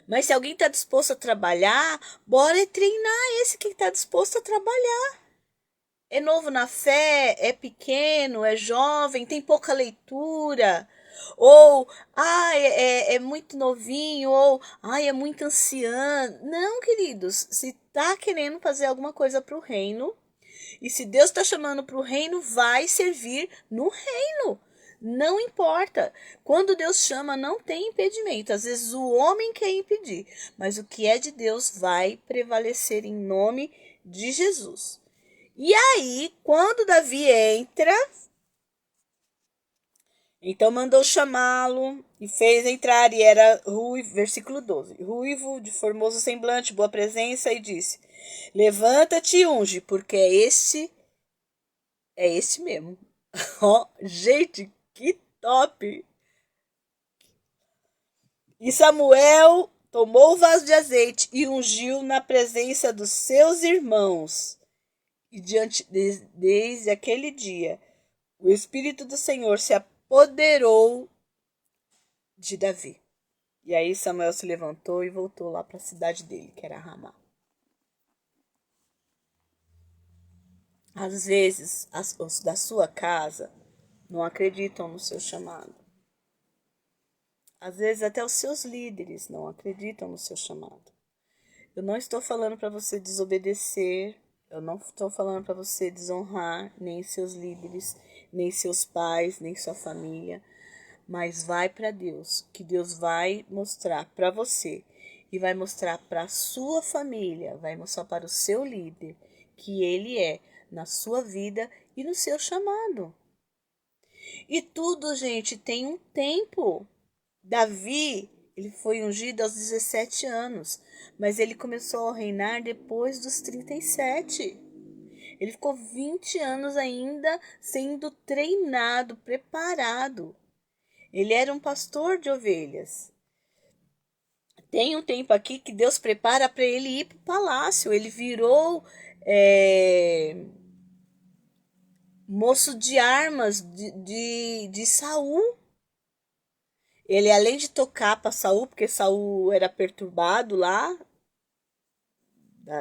Mas se alguém está disposto a trabalhar, bora treinar esse que está disposto a trabalhar. É novo na fé, é pequeno, é jovem, tem pouca leitura. Ou, é muito novinho, ou, é muito ancião. Não, queridos, se tá querendo fazer alguma coisa para o reino, e se Deus está chamando para o reino, vai servir no reino. Não importa. Quando Deus chama, não tem impedimento. Às vezes o homem quer impedir, mas o que é de Deus vai prevalecer em nome de Jesus. E aí, quando Davi entra, então mandou chamá-lo e fez entrar, e era ruivo, versículo 12, ruivo, de formoso semblante, boa presença, e disse: levanta-te e unge, porque é este mesmo. Ó, gente, que top! E Samuel tomou o vaso de azeite e ungiu na presença dos seus irmãos. E desde aquele dia, o Espírito do Senhor se apoderou de Davi. E aí Samuel se levantou e voltou lá para a cidade dele, que era Ramá. Às vezes, os da sua casa não acreditam no seu chamado. Às vezes, até os seus líderes não acreditam no seu chamado. Eu não estou falando para você desobedecer, eu não estou falando para você desonrar nem seus líderes, nem seus pais, nem sua família. Mas vai para Deus, que Deus vai mostrar para você e vai mostrar para a sua família, vai mostrar para o seu líder que ele é na sua vida e no seu chamado. E tudo, gente, tem um tempo. Davi, ele foi ungido aos 17 anos, mas ele começou a reinar depois dos 37. Ele ficou 20 anos ainda sendo treinado, preparado. Ele era um pastor de ovelhas. Tem um tempo aqui que Deus prepara para ele ir para o palácio. Ele virou moço de armas de Saul. Ele, além de tocar para Saul, porque Saul era perturbado lá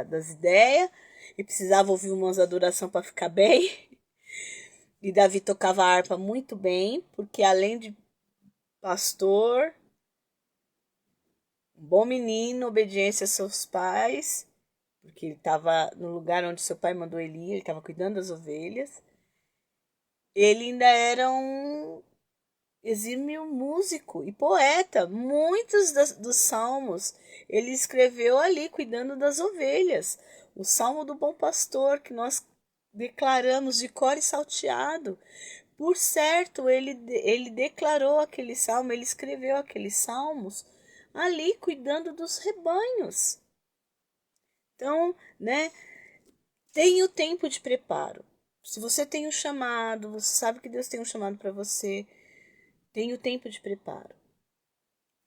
das ideias e precisava ouvir umas adoração para ficar bem. E Davi tocava a harpa muito bem, porque além de pastor, um bom menino, obediência aos seus pais, porque ele estava no lugar onde seu pai mandou ele ir, ele estava cuidando das ovelhas. Ele ainda era um exímio músico e poeta. Muitos dos salmos ele escreveu ali, cuidando das ovelhas. O Salmo do Bom Pastor, que nós declaramos de cor e salteado. Por certo, ele declarou aquele salmo, ele escreveu aqueles salmos ali, cuidando dos rebanhos. Então, né, tem o tempo de preparo. Se você tem um chamado, você sabe que Deus tem um chamado para você, tem o tempo de preparo.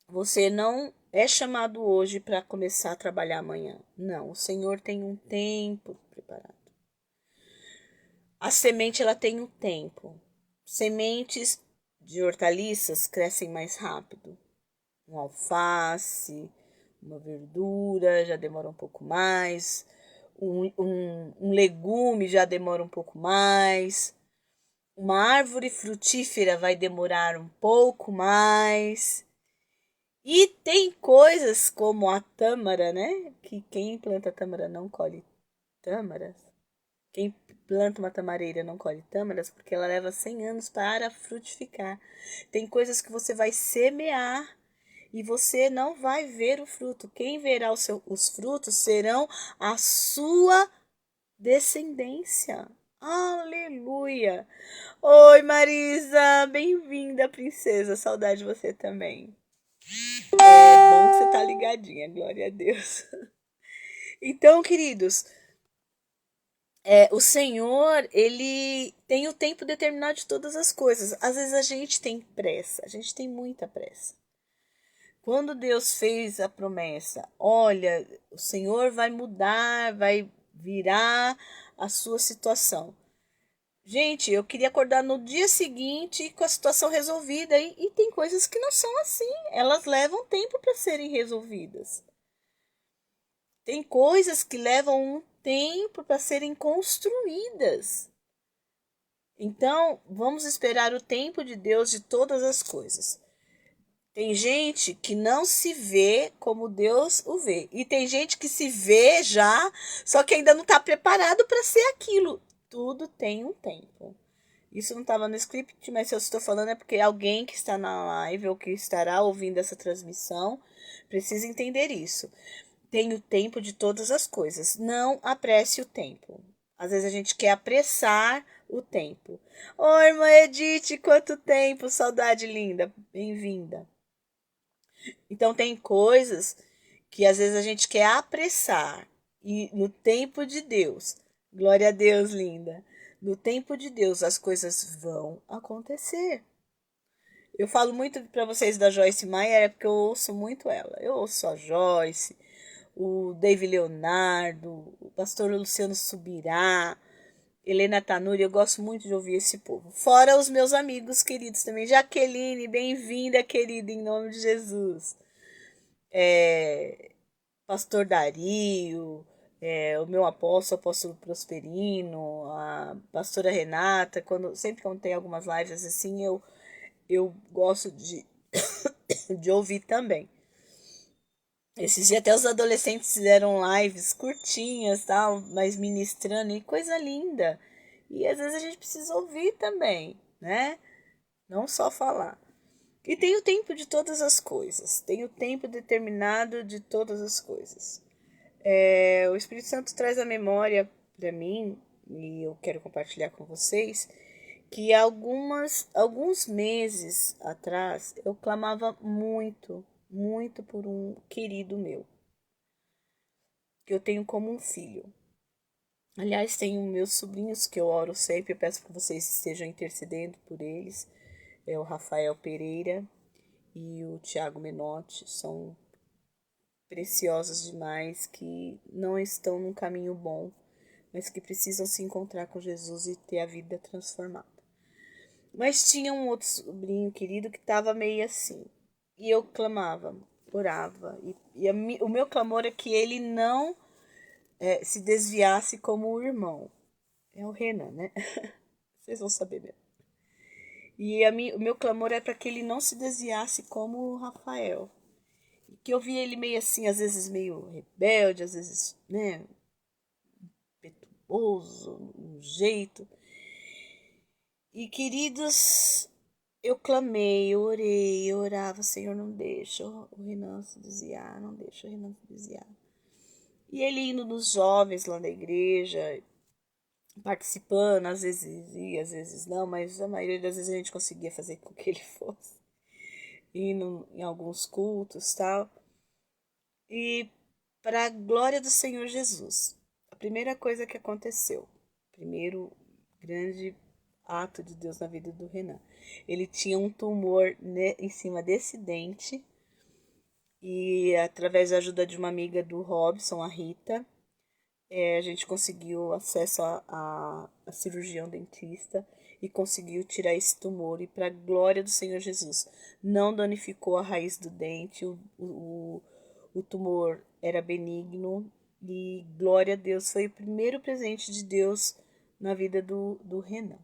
Você não é chamado hoje para começar a trabalhar amanhã. Não, o Senhor tem um tempo preparado. A semente, ela tem um tempo. Sementes de hortaliças crescem mais rápido. Um alface, uma verdura já demora um pouco mais. Um legume já demora um pouco mais. Uma árvore frutífera vai demorar um pouco mais. E tem coisas como a tâmara, né? Que quem planta tâmara não colhe tâmaras. Quem planta uma tamareira não colhe tâmaras porque ela leva 100 anos para frutificar. Tem coisas que você vai semear e você não vai ver o fruto. Quem verá os frutos serão a sua descendência. Aleluia! Oi, Marisa! Bem-vinda, princesa. Saudade de você também. É bom que você tá ligadinha, glória a Deus. Então, queridos, o Senhor, ele tem o tempo determinado de todas as coisas. Às vezes a gente tem pressa, a gente tem muita pressa. Quando Deus fez a promessa, olha, o Senhor vai mudar, vai virar a sua situação. Gente, eu queria acordar no dia seguinte com a situação resolvida e tem coisas que não são assim. Elas levam tempo para serem resolvidas. Tem coisas que levam um tempo para serem construídas. Então, vamos esperar o tempo de Deus de todas as coisas. Tem gente que não se vê como Deus o vê. E tem gente que se vê já, só que ainda não está preparado para ser aquilo. Tudo tem um tempo. Isso não estava no script, mas se eu estou falando é porque alguém que está na live ou que estará ouvindo essa transmissão precisa entender isso. Tem o tempo de todas as coisas. Não apresse o tempo. Às vezes a gente quer apressar o tempo. Oi, irmã Edith, quanto tempo! Saudade linda, bem-vinda. Então tem coisas que às vezes a gente quer apressar. E no tempo de Deus, glória a Deus, linda. No tempo de Deus as coisas vão acontecer. Eu falo muito para vocês da Joyce Meyer, é porque eu ouço muito ela. Eu ouço a Joyce, o David Leonardo, o pastor Luciano Subirá, Helena Tanuri, eu gosto muito de ouvir esse povo. Fora os meus amigos queridos também. Jaqueline, bem-vinda, querida, em nome de Jesus. Pastor Dario, o meu apóstolo Prosperino, a pastora Renata, sempre quando tem algumas lives assim, eu gosto de ouvir também. Esses dias até os adolescentes fizeram lives curtinhas, tal, mas ministrando, e coisa linda. E às vezes a gente precisa ouvir também, né? Não só falar. E tem o tempo de todas as coisas, tem o tempo determinado de todas as coisas. O Espírito Santo traz a memória para mim, e eu quero compartilhar com vocês, que alguns meses atrás eu clamava muito, muito por um querido meu, que eu tenho como um filho. Aliás, tenho meus sobrinhos que eu oro sempre, eu peço que vocês estejam intercedendo por eles. É o Rafael Pereira e o Tiago Menotti, são preciosos demais, que não estão num caminho bom, mas que precisam se encontrar com Jesus e ter a vida transformada. Mas tinha um outro sobrinho querido que estava meio assim, e eu clamava, orava, o meu clamor é que ele não se desviasse como o irmão. É o Renan, né? Vocês vão saber mesmo. E o meu clamor é para que ele não se desviasse como o Rafael. Que eu via ele meio assim, às vezes meio rebelde, às vezes, né, petuoso, um jeito. E queridos, eu clamei, eu orei, eu orava, Senhor, não deixa o Renan se desviar, não deixa o Renan se desviar. E ele indo nos jovens lá da igreja, participando, às vezes ia, às vezes não, mas a maioria das vezes a gente conseguia fazer com que ele fosse. Indo em alguns cultos, tal. E para a glória do Senhor Jesus, a primeira coisa que aconteceu, primeiro grande ato de Deus na vida do Renan, ele tinha um tumor em cima desse dente e através da ajuda de uma amiga do Robson, a Rita, a gente conseguiu acesso a cirurgião dentista e conseguiu tirar esse tumor. E para a glória do Senhor Jesus, não danificou a raiz do dente, o tumor era benigno. E glória a Deus, foi o primeiro presente de Deus na vida do Renan.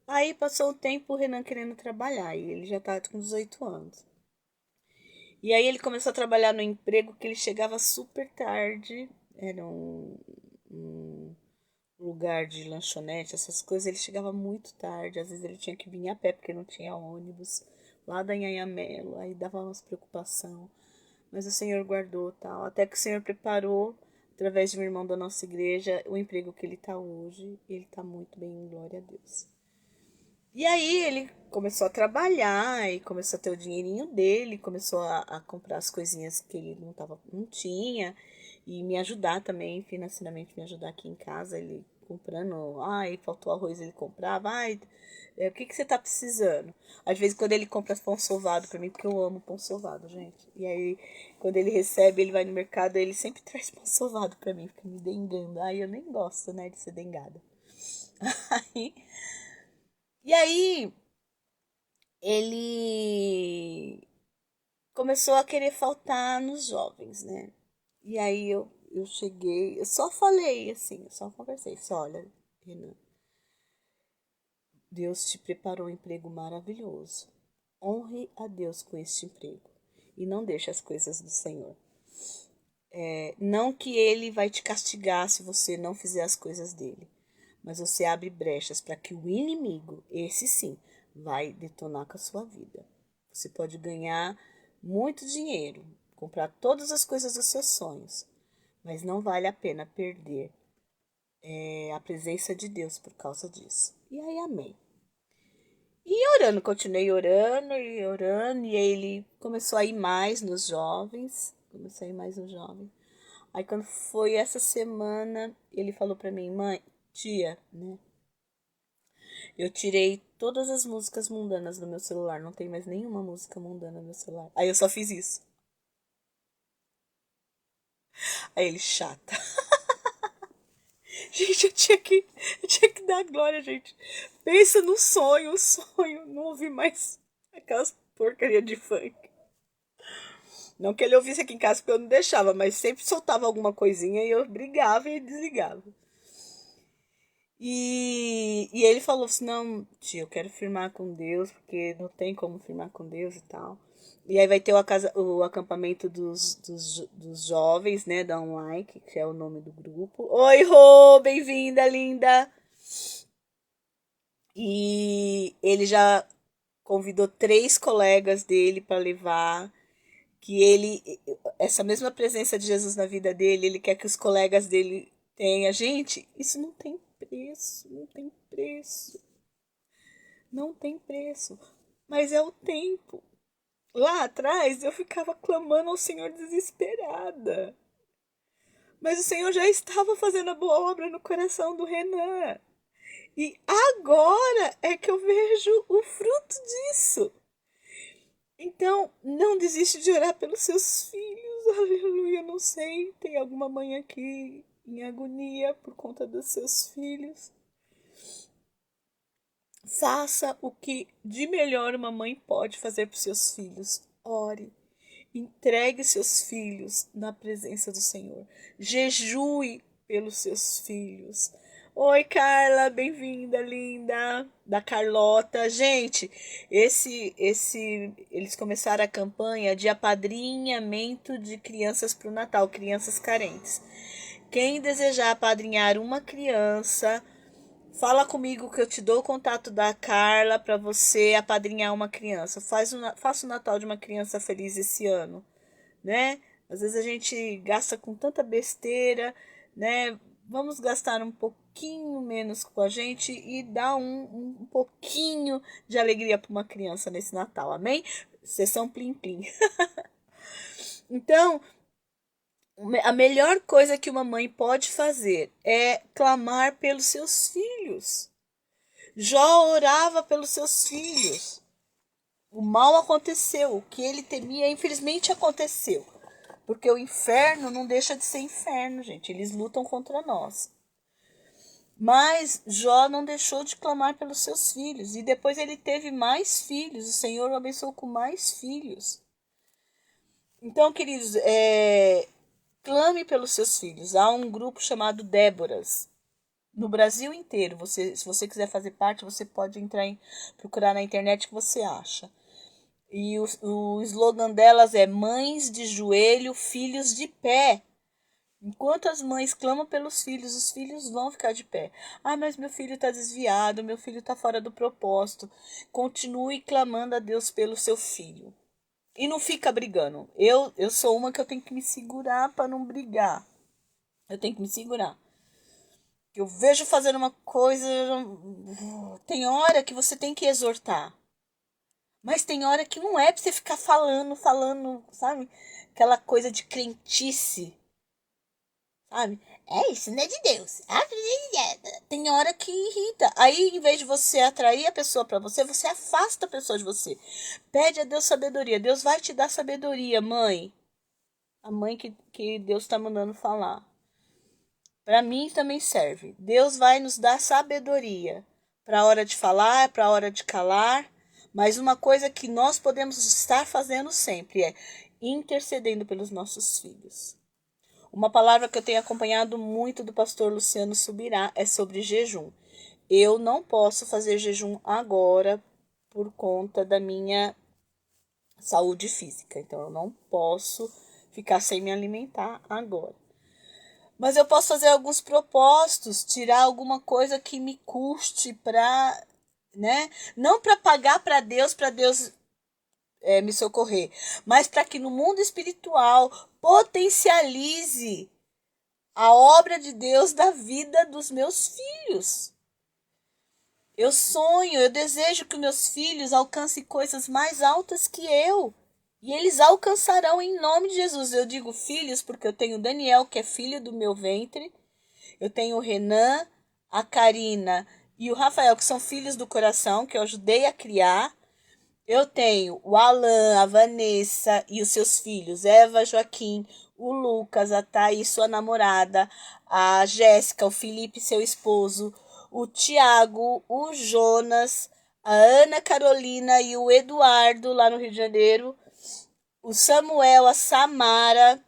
Aí passou o tempo, o Renan querendo trabalhar, e ele já estava com 18 anos. E aí ele começou a trabalhar no emprego que ele chegava super tarde, era um lugar de lanchonete, essas coisas, ele chegava muito tarde, às vezes ele tinha que vir a pé porque não tinha ônibus, lá da Anhangamelo, aí dava umas preocupação, mas o Senhor guardou tal, até que o Senhor preparou através de um irmão da nossa igreja, o emprego que ele tá hoje. Ele tá muito bem, glória a Deus. E aí ele começou a trabalhar e começou a ter o dinheirinho dele, começou a comprar as coisinhas que ele não tinha e me ajudar também financeiramente, me ajudar aqui em casa, ele comprando, ai, faltou arroz, ele comprava, ai, o que que você tá precisando? Às vezes quando ele compra pão sovado pra mim, porque eu amo pão sovado, gente. E aí quando ele recebe, ele vai no mercado, ele sempre traz pão sovado pra mim, fica me dengando. Ai, eu nem gosto, né, de ser dengada. Aí, e aí ele começou a querer faltar nos jovens, né? E aí eu cheguei, eu só falei assim, eu só conversei, só olha, Renan, Deus te preparou um emprego maravilhoso. Honre a Deus com este emprego e não deixe as coisas do Senhor. Não que ele vai te castigar se você não fizer as coisas dele, mas você abre brechas para que o inimigo, esse sim, vai detonar com a sua vida. Você pode ganhar muito dinheiro, comprar todas as coisas dos seus sonhos, mas não vale a pena perder a presença de Deus por causa disso. E aí, amém. E orando, continuei orando, e aí ele começou a ir mais nos jovens, Aí quando foi essa semana, ele falou pra mim, mãe, tia, né? Eu tirei todas as músicas mundanas do meu celular, não tem mais nenhuma música mundana no meu celular. Aí eu só fiz isso. Aí ele, chata. Gente, eu tinha que dar glória, gente. Pensa no sonho, não ouvi mais aquelas porcaria de funk. Não que ele ouvisse aqui em casa porque eu não deixava, mas sempre soltava alguma coisinha e eu brigava e desligava. E ele falou assim, não, tia, eu quero firmar com Deus, porque não tem como firmar com Deus e tal. E aí vai ter o acampamento dos jovens, né, da Online, que é o nome do grupo. Oi, Rô, bem-vinda, linda! E ele já convidou 3 colegas dele para levar, que ele, essa mesma presença de Jesus na vida dele, ele quer que os colegas dele tenham. Gente, isso não tem preço, não tem preço, não tem preço, mas é o tempo. Lá atrás eu ficava clamando ao Senhor desesperada, mas o Senhor já estava fazendo a boa obra no coração do Renan. E agora é que eu vejo o fruto disso. Então, não desiste de orar pelos seus filhos. Aleluia, não sei. Tem alguma mãe aqui em agonia por conta dos seus filhos. Faça o que de melhor uma mãe pode fazer para os seus filhos. Ore. Entregue seus filhos na presença do Senhor. Jejue pelos seus filhos. Oi, Carla, bem-vinda, linda. Da Carlota. Gente, eles começaram a campanha de apadrinhamento de crianças para o Natal, crianças carentes. Quem desejar apadrinhar uma criança, fala comigo que eu te dou o contato da Carla para você apadrinhar uma criança. Faça o Natal de uma criança feliz esse ano, né? Às vezes a gente gasta com tanta besteira, né? Vamos gastar um pouquinho menos com a gente e dar um pouquinho de alegria para uma criança nesse Natal, amém? Sessão Plim Plim. Então, a melhor coisa que uma mãe pode fazer é clamar pelos seus filhos. Jó orava pelos seus filhos. O mal aconteceu, o que ele temia, infelizmente aconteceu. Porque o inferno não deixa de ser inferno, gente. Eles lutam contra nós. Mas Jó não deixou de clamar pelos seus filhos. E depois ele teve mais filhos. O Senhor o abençoou com mais filhos. Então, queridos, clame pelos seus filhos. Há um grupo chamado Déboras. No Brasil inteiro. Se você quiser fazer parte, você pode procurar na internet que você acha. E o slogan delas é Mães de joelho, filhos de pé. Enquanto as mães clamam pelos filhos, os filhos vão ficar de pé. Ah, mas meu filho está desviado, meu filho está fora do propósito. Continue clamando a Deus pelo seu filho. E não fica brigando. Eu sou uma que eu tenho que me segurar para não brigar. Eu tenho que me segurar. Eu vejo fazendo uma coisa, tem hora que você tem que exortar. Mas tem hora que não é pra você ficar falando, sabe? Aquela coisa de crentice, sabe? É isso, não é de Deus. Tem hora que irrita. Aí, em vez de você atrair a pessoa pra você, você afasta a pessoa de você. Pede a Deus sabedoria. Deus vai te dar sabedoria, mãe. A mãe que Deus tá mandando falar. Para mim também serve. Deus vai nos dar sabedoria para a hora de falar, para a hora de calar. Mas uma coisa que nós podemos estar fazendo sempre é intercedendo pelos nossos filhos. Uma palavra que eu tenho acompanhado muito do pastor Luciano Subirá é sobre jejum. Eu não posso fazer jejum agora por conta da minha saúde física. Então eu não posso ficar sem me alimentar agora. Mas eu posso fazer alguns propósitos, tirar alguma coisa que me custe para, né? Não para pagar para Deus me socorrer, mas para que no mundo espiritual potencialize a obra de Deus da vida dos meus filhos. Eu sonho, eu desejo que meus filhos alcancem coisas mais altas que eu. E eles alcançarão em nome de Jesus. Eu digo filhos porque eu tenho Daniel, que é filho do meu ventre. Eu tenho o Renan, a Karina e o Rafael, que são filhos do coração, que eu ajudei a criar. Eu tenho o Alan, a Vanessa e os seus filhos, Eva, Joaquim, o Lucas, a Thaís, sua namorada, a Jéssica, o Felipe, seu esposo, o Tiago, o Jonas, a Ana Carolina e o Eduardo, lá no Rio de Janeiro, o Samuel, a Samara,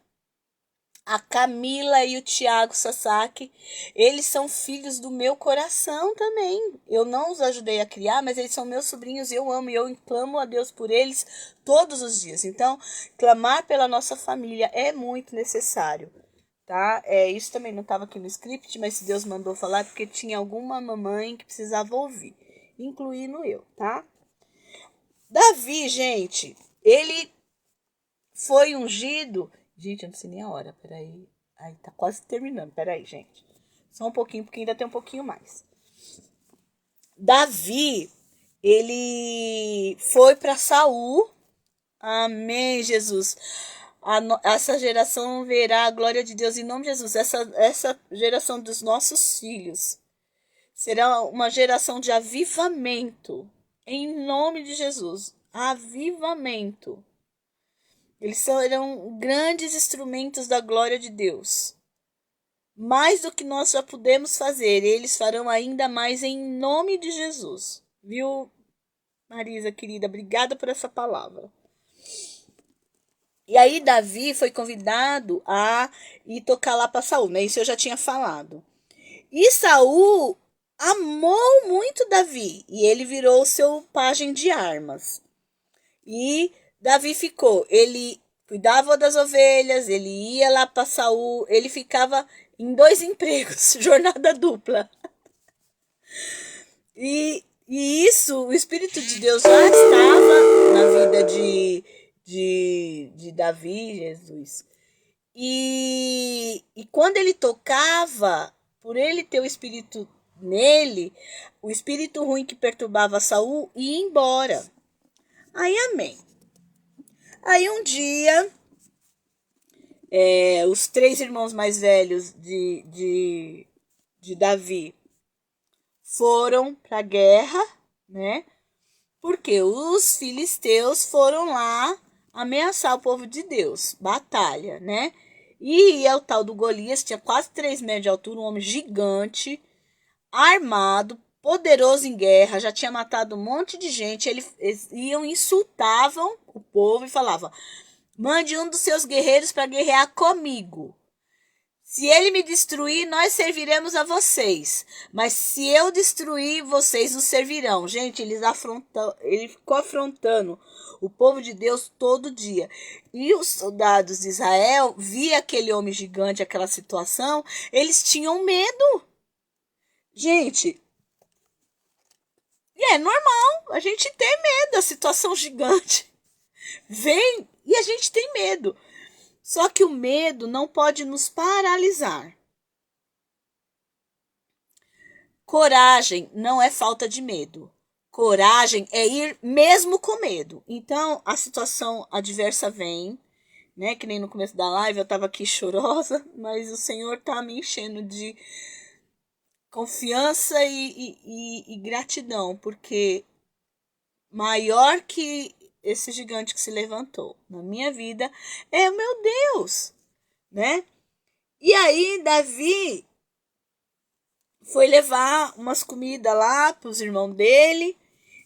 a Camila e o Tiago Sasaki. Eles são filhos do meu coração também. Eu não os ajudei a criar, mas eles são meus sobrinhos e eu amo. E eu clamo a Deus por eles todos os dias. Então, clamar pela nossa família é muito necessário. Tá? Isso também não estava aqui no script, mas se Deus mandou falar, porque tinha alguma mamãe que precisava ouvir, incluindo eu, tá? Davi, gente, ele foi ungido. Gente, eu não sei nem a hora, peraí. Ai, tá quase terminando, peraí, gente. Só um pouquinho, porque ainda tem um pouquinho mais. Davi, ele foi para Saul. Amém, Jesus. Essa geração verá a glória de Deus em nome de Jesus. Essa geração dos nossos filhos será uma geração de avivamento. Em nome de Jesus. Avivamento. Eles serão grandes instrumentos da glória de Deus. Mais do que nós já pudemos fazer, eles farão ainda mais em nome de Jesus. Viu, Marisa, querida? Obrigada por essa palavra. E aí Davi foi convidado a ir tocar lá para Saul, né? Isso eu já tinha falado. E Saul amou muito Davi e ele virou seu pajem de armas. E Davi ficou, ele cuidava das ovelhas, ele ia lá para Saul, ele ficava em 2 empregos, jornada dupla. E isso, o Espírito de Deus já estava na vida de Davi, Jesus. E quando ele tocava, por ele ter o Espírito nele, o espírito ruim que perturbava Saul ia embora. Aí, amém. Aí um dia, os 3 irmãos mais velhos de Davi foram para a guerra, né? Porque os filisteus foram lá ameaçar o povo de Deus, batalha, né? E o tal do Golias tinha quase 3 metros de altura, um homem gigante, armado, poderoso em guerra, já tinha matado um monte de gente. Eles iam, insultavam o povo e falavam: mande um dos seus guerreiros para guerrear comigo. Se ele me destruir, nós serviremos a vocês. Mas se eu destruir, vocês nos servirão. Gente, ele ficou afrontando o povo de Deus todo dia. E os soldados de Israel via aquele homem gigante, aquela situação, eles tinham medo. Gente, e é normal, a gente tem medo da situação gigante. Vem e a gente tem medo. Só que o medo não pode nos paralisar. Coragem não é falta de medo. Coragem é ir mesmo com medo. Então, a situação adversa vem, né? Que nem no começo da live eu tava aqui chorosa, mas o Senhor tá me enchendo de confiança e gratidão, porque maior que esse gigante que se levantou na minha vida é o meu Deus, né? E aí, Davi foi levar umas comidas lá para os irmãos dele,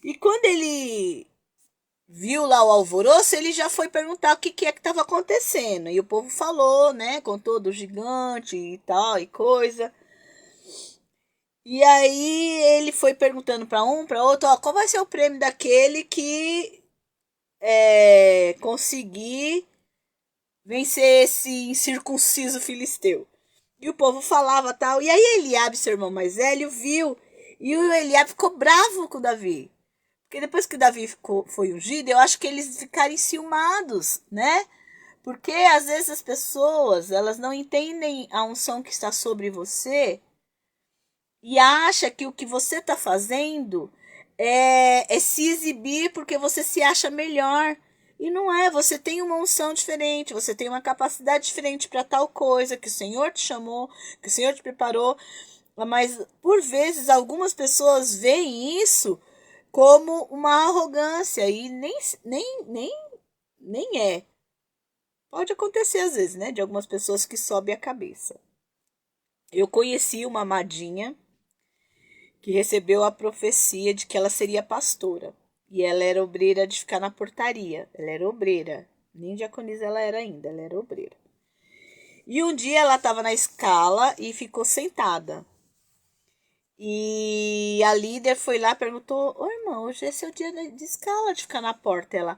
e quando ele viu lá o alvoroço, ele já foi perguntar o que é que estava acontecendo. E o povo falou, né? Contou do gigante e tal e coisa. E aí ele foi perguntando para um, para outro, ó, qual vai ser o prêmio daquele que conseguir vencer esse incircunciso filisteu. E o povo falava tal. E aí Eliabe, seu irmão mais velho, viu. E o Eliabe ficou bravo com o Davi. Porque depois que o Davi foi ungido, eu acho que eles ficaram enciumados, né? Porque às vezes as pessoas, elas não entendem a unção que está sobre você e acha que o que você está fazendo é se exibir porque você se acha melhor. E não é, você tem uma unção diferente, você tem uma capacidade diferente para tal coisa que o Senhor te chamou, que o Senhor te preparou. Mas por vezes algumas pessoas veem isso como uma arrogância e nem é. Pode acontecer às vezes, né? De algumas pessoas que sobe a cabeça. Eu conheci uma amadinha que recebeu a profecia de que ela seria pastora. E ela era obreira de ficar na portaria. Ela era obreira. Nem diaconisa ela era ainda, ela era obreira. E um dia ela estava na escala e ficou sentada. E a líder foi lá e perguntou: ô irmão, hoje esse é o dia de escala de ficar na porta. Ela: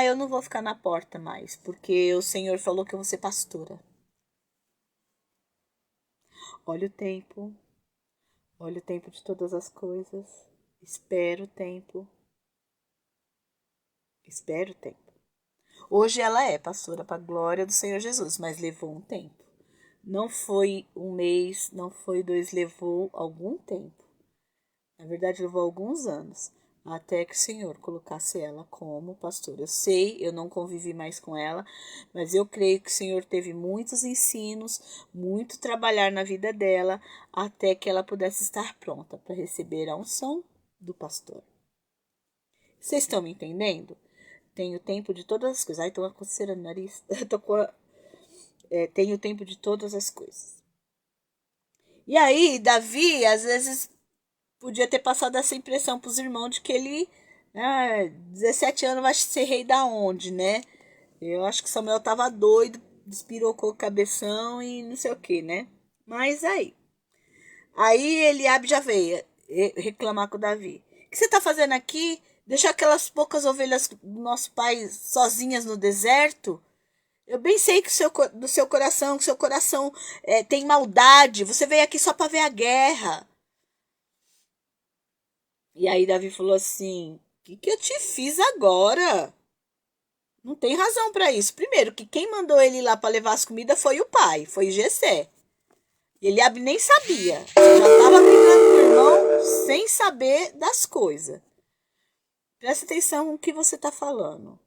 eu não vou ficar na porta mais, porque o Senhor falou que eu vou ser pastora. Olha o tempo. Olha o tempo de todas as coisas. Espera o tempo. Espera o tempo. Hoje ela é pastora para a glória do Senhor Jesus, mas levou um tempo. Não foi um mês, não foi 2, levou algum tempo. Na verdade, levou alguns anos até que o Senhor colocasse ela como pastora. Eu sei, eu não convivi mais com ela, mas eu creio que o Senhor teve muitos ensinos, muito trabalhar na vida dela, até que ela pudesse estar pronta para receber a unção do pastor. Vocês estão me entendendo? Tenho tempo de todas as coisas. Ai, tô coceirando o nariz. Tenho tempo de todas as coisas. E aí, Davi, às vezes, podia ter passado essa impressão para os irmãos de que ele, 17 anos, vai ser rei da onde, né? Eu acho que Samuel tava doido, despirocou o cabeção e não sei o que, né? Mas aí Eliabe já veio reclamar com o Davi. O que você tá fazendo aqui? Deixar aquelas poucas ovelhas do nosso pai sozinhas no deserto? Eu bem sei que do seu coração, que seu coração tem maldade. Você veio aqui só para ver a guerra. E aí Davi falou assim: o que eu te fiz agora? Não tem razão para isso. Primeiro, que quem mandou ele lá para levar as comidas foi o pai, foi Jessé. E Eliabe nem sabia. Já estava brigando com o irmão sem saber das coisas. Presta atenção no que você está falando.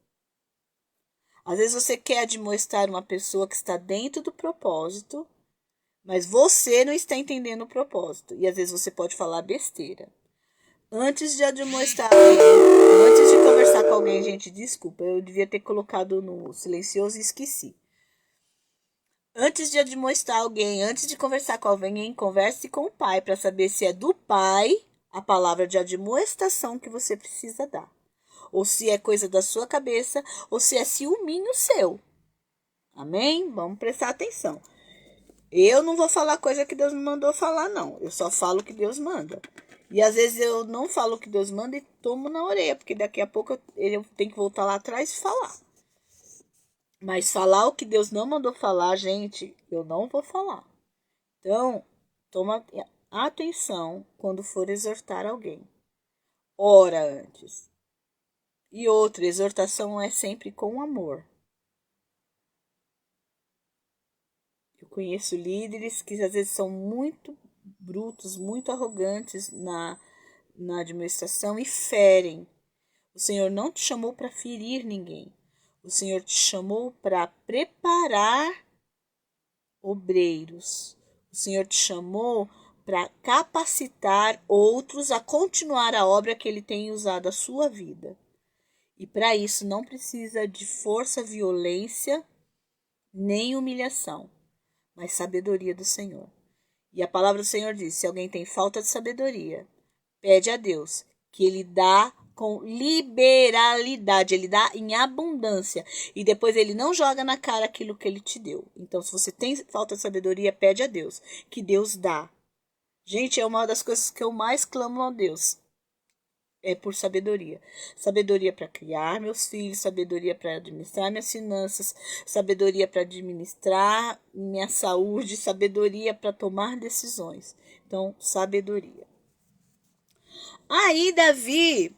Às vezes você quer admoestar uma pessoa que está dentro do propósito, mas você não está entendendo o propósito. E às vezes você pode falar besteira. Antes de admoestar alguém, antes de conversar com alguém, gente, desculpa, eu devia ter colocado no silencioso e esqueci. Antes de admoestar alguém, antes de conversar com alguém, converse com o pai para saber se é do pai a palavra de admoestação que você precisa dar. Ou se é coisa da sua cabeça, ou se é ciúminho seu. Amém? Vamos prestar atenção. Eu não vou falar coisa que Deus me mandou falar, não. Eu só falo o que Deus manda. E às vezes eu não falo o que Deus manda e tomo na orelha, porque daqui a pouco eu tenho que voltar lá atrás e falar. Mas falar o que Deus não mandou falar, gente, eu não vou falar. Então, toma atenção quando for exortar alguém. Ora antes. E outra, exortação é sempre com amor. Eu conheço líderes que às vezes são muito brutos, muito arrogantes na administração e ferem. O Senhor não te chamou para ferir ninguém. O Senhor te chamou para preparar obreiros. O Senhor te chamou para capacitar outros a continuar a obra que Ele tem usado a sua vida. E para isso não precisa de força, violência, nem humilhação, mas sabedoria do Senhor. E a palavra do Senhor diz, se alguém tem falta de sabedoria, pede a Deus, que Ele dá com liberalidade, Ele dá em abundância. E depois Ele não joga na cara aquilo que Ele te deu. Então, se você tem falta de sabedoria, pede a Deus, que Deus dá. Gente, é uma das coisas que eu mais clamo a Deus. É por sabedoria. Sabedoria para criar meus filhos, sabedoria para administrar minhas finanças, sabedoria para administrar minha saúde, sabedoria para tomar decisões. Então, sabedoria. Aí Davi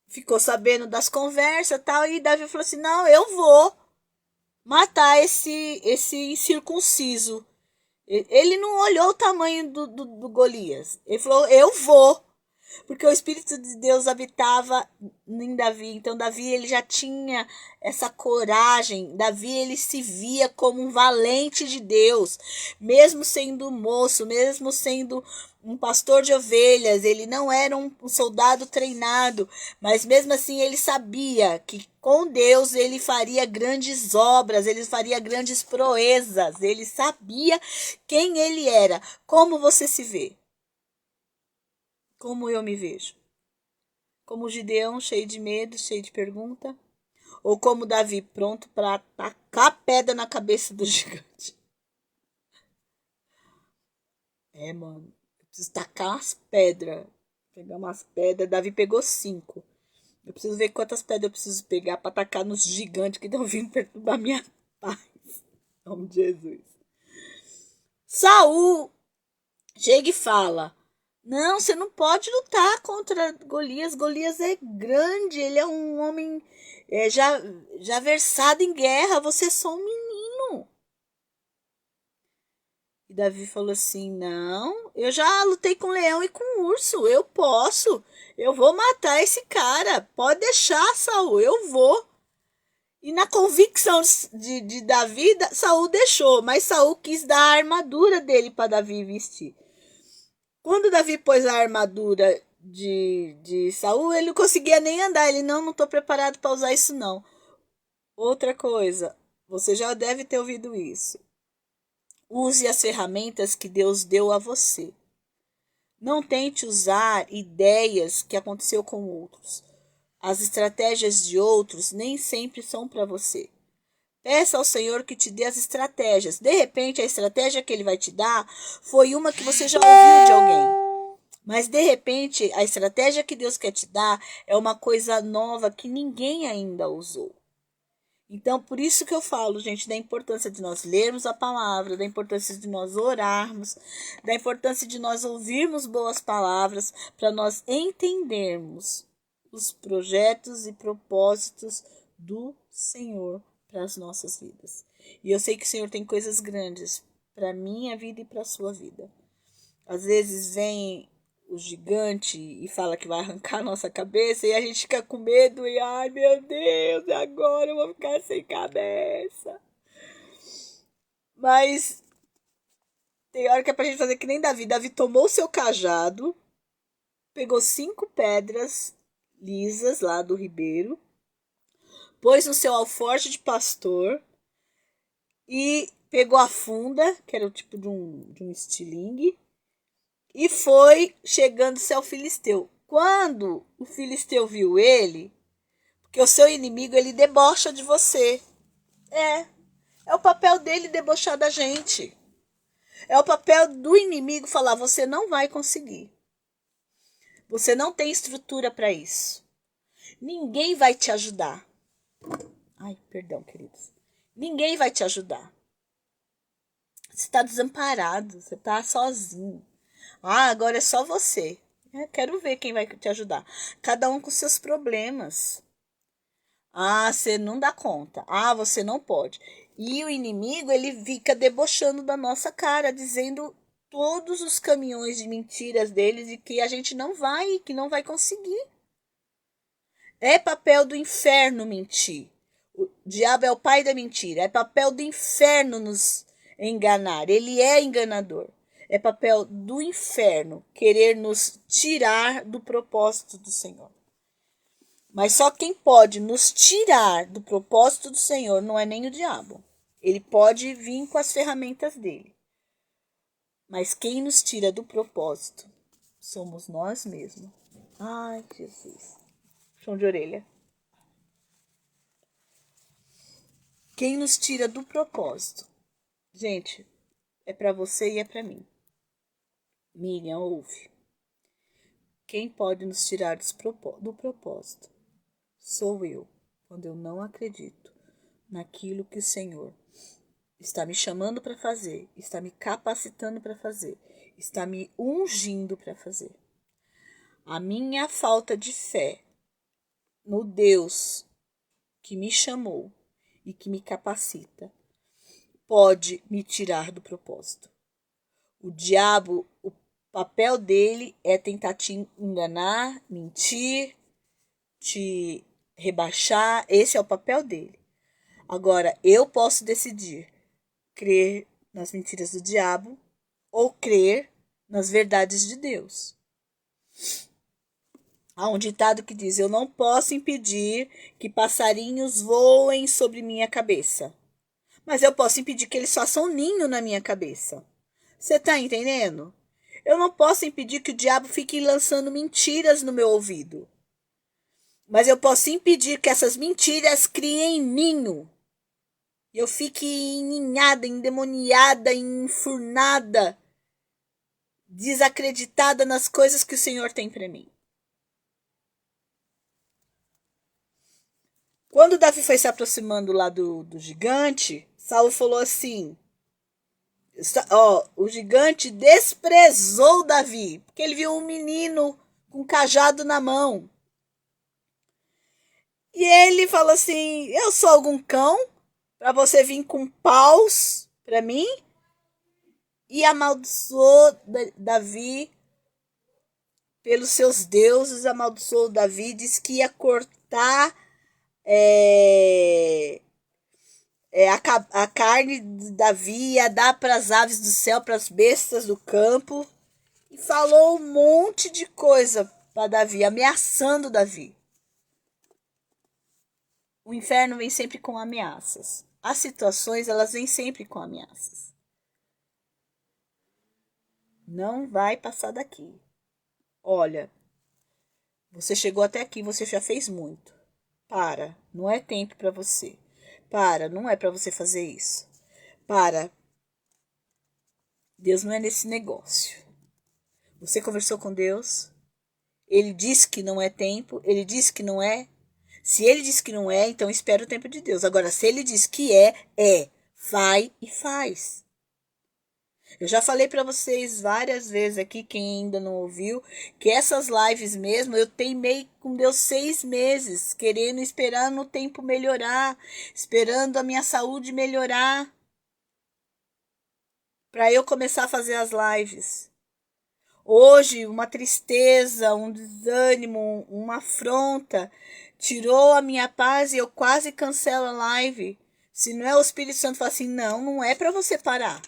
ficou sabendo das conversas e tal, e Davi falou assim, não, eu vou matar esse incircunciso. Ele não olhou o tamanho do Golias. Ele falou, eu vou. Porque o Espírito de Deus habitava em Davi. Então, Davi ele já tinha essa coragem. Davi ele se via como um valente de Deus. Mesmo sendo moço, mesmo sendo um pastor de ovelhas. Ele não era um soldado treinado. Mas mesmo assim ele sabia que com Deus ele faria grandes obras. Ele faria grandes proezas. Ele sabia quem ele era. Como você se vê? Como eu me vejo? Como Gideão, cheio de medo, cheio de pergunta? Ou como Davi, pronto para tacar pedra na cabeça do gigante? Mano, eu preciso tacar umas pedras. Pegar umas pedras. Davi pegou 5. Eu preciso ver quantas pedras eu preciso pegar para tacar nos gigantes que estão vindo perturbar minha paz. Em nome de Jesus. Saul chega e fala, não, você não pode lutar contra Golias. Golias é grande, ele é um homem já versado em guerra. Você é só um menino. E Davi falou assim, não, eu já lutei com leão e com urso. Eu posso. Eu vou matar esse cara. Pode deixar, Saul, eu vou. E na convicção de Davi, Saul deixou. Mas Saul quis dar a armadura dele para Davi vestir. Quando Davi pôs a armadura de Saul, ele não conseguia nem andar. Ele, não estou preparado para usar isso, não. Outra coisa, você já deve ter ouvido isso. Use as ferramentas que Deus deu a você. Não tente usar ideias que aconteceu com outros. As estratégias de outros nem sempre são para você. Peça ao Senhor que te dê as estratégias. De repente, a estratégia que Ele vai te dar foi uma que você já ouviu de alguém. Mas, de repente, a estratégia que Deus quer te dar é uma coisa nova que ninguém ainda usou. Então, por isso que eu falo, gente, da importância de nós lermos a palavra, da importância de nós orarmos, da importância de nós ouvirmos boas palavras, para nós entendermos os projetos e propósitos do Senhor para as nossas vidas. E eu sei que o Senhor tem coisas grandes para a minha vida e para a sua vida. Às vezes vem o gigante e fala que vai arrancar a nossa cabeça e a gente fica com medo e, ai meu Deus, agora eu vou ficar sem cabeça. Mas tem hora que é pra gente fazer que nem Davi. Davi tomou o seu cajado, pegou 5 pedras lisas lá do ribeiro, pôs no seu alforje de pastor e pegou a funda, que era o tipo de um estilingue, e foi chegando-se ao filisteu. Quando o filisteu viu ele, porque o seu inimigo, ele debocha de você. É o papel dele debochar da gente. É o papel do inimigo falar, você não vai conseguir. Você não tem estrutura para isso. Ninguém vai te ajudar. Ai, perdão, queridos. Ninguém vai te ajudar. Você está desamparado, você está sozinho. Agora é só você. Quero ver quem vai te ajudar. Cada um com seus problemas. Você não dá conta. Você não pode. E o inimigo, ele fica debochando da nossa cara, dizendo todos os caminhões de mentiras deles e que a gente que não vai conseguir. É papel do inferno mentir. O diabo é o pai da mentira. É papel do inferno nos enganar. Ele é enganador. É papel do inferno querer nos tirar do propósito do Senhor. Mas só quem pode nos tirar do propósito do Senhor não é nem o diabo. Ele pode vir com as ferramentas dele. Mas quem nos tira do propósito somos nós mesmos. Ai, Jesus. Chão de orelha. Quem nos tira do propósito? Gente, é para você e é para mim. Miriam, ouve. Quem pode nos tirar do propósito? Sou eu, quando eu não acredito naquilo que o Senhor está me chamando para fazer, está me capacitando para fazer, está me ungindo para fazer. A minha falta de fé no Deus que me chamou e que me capacita pode me tirar do propósito. O diabo, o papel dele é tentar te enganar, mentir, te rebaixar. Esse é o papel dele. Agora, eu posso decidir crer nas mentiras do diabo ou crer nas verdades de Deus. Há um ditado que diz: eu não posso impedir que passarinhos voem sobre minha cabeça, mas eu posso impedir que eles façam ninho na minha cabeça. Você tá entendendo? Eu não posso impedir que o diabo fique lançando mentiras no meu ouvido, mas eu posso impedir que essas mentiras criem ninho. Eu fique enninhada, endemoniada, enfurnada, desacreditada nas coisas que o Senhor tem para mim. Quando Davi foi se aproximando lá do gigante, Saul falou assim, o gigante desprezou Davi, porque ele viu um menino com cajado na mão. E ele falou assim, eu sou algum cão para você vir com paus para mim? E amaldiçoou Davi pelos seus deuses, amaldiçoou Davi, disse que ia cortar a carne de Davi, ia dar para as aves do céu, para as bestas do campo. E falou um monte de coisa para Davi, ameaçando Davi. O inferno vem sempre com ameaças. As situações, elas vêm sempre com ameaças. Não vai passar daqui. Olha, você chegou até aqui, você já fez muito. Para, não é tempo para você. Para, não é para você fazer isso. Para. Deus não é nesse negócio. Você conversou com Deus? Ele disse que não é tempo? Ele disse que não é? Se ele disse que não é, então espera o tempo de Deus. Agora, se ele diz que é, é. Vai e faz. Eu já falei para vocês várias vezes aqui, quem ainda não ouviu, que essas lives mesmo, eu teimei com Deus 6 meses, querendo, esperando o tempo melhorar, esperando a minha saúde melhorar, para eu começar a fazer as lives. Hoje, uma tristeza, um desânimo, uma afronta, tirou a minha paz e eu quase cancelo a live. Se não é o Espírito Santo, fala assim, não é para você parar.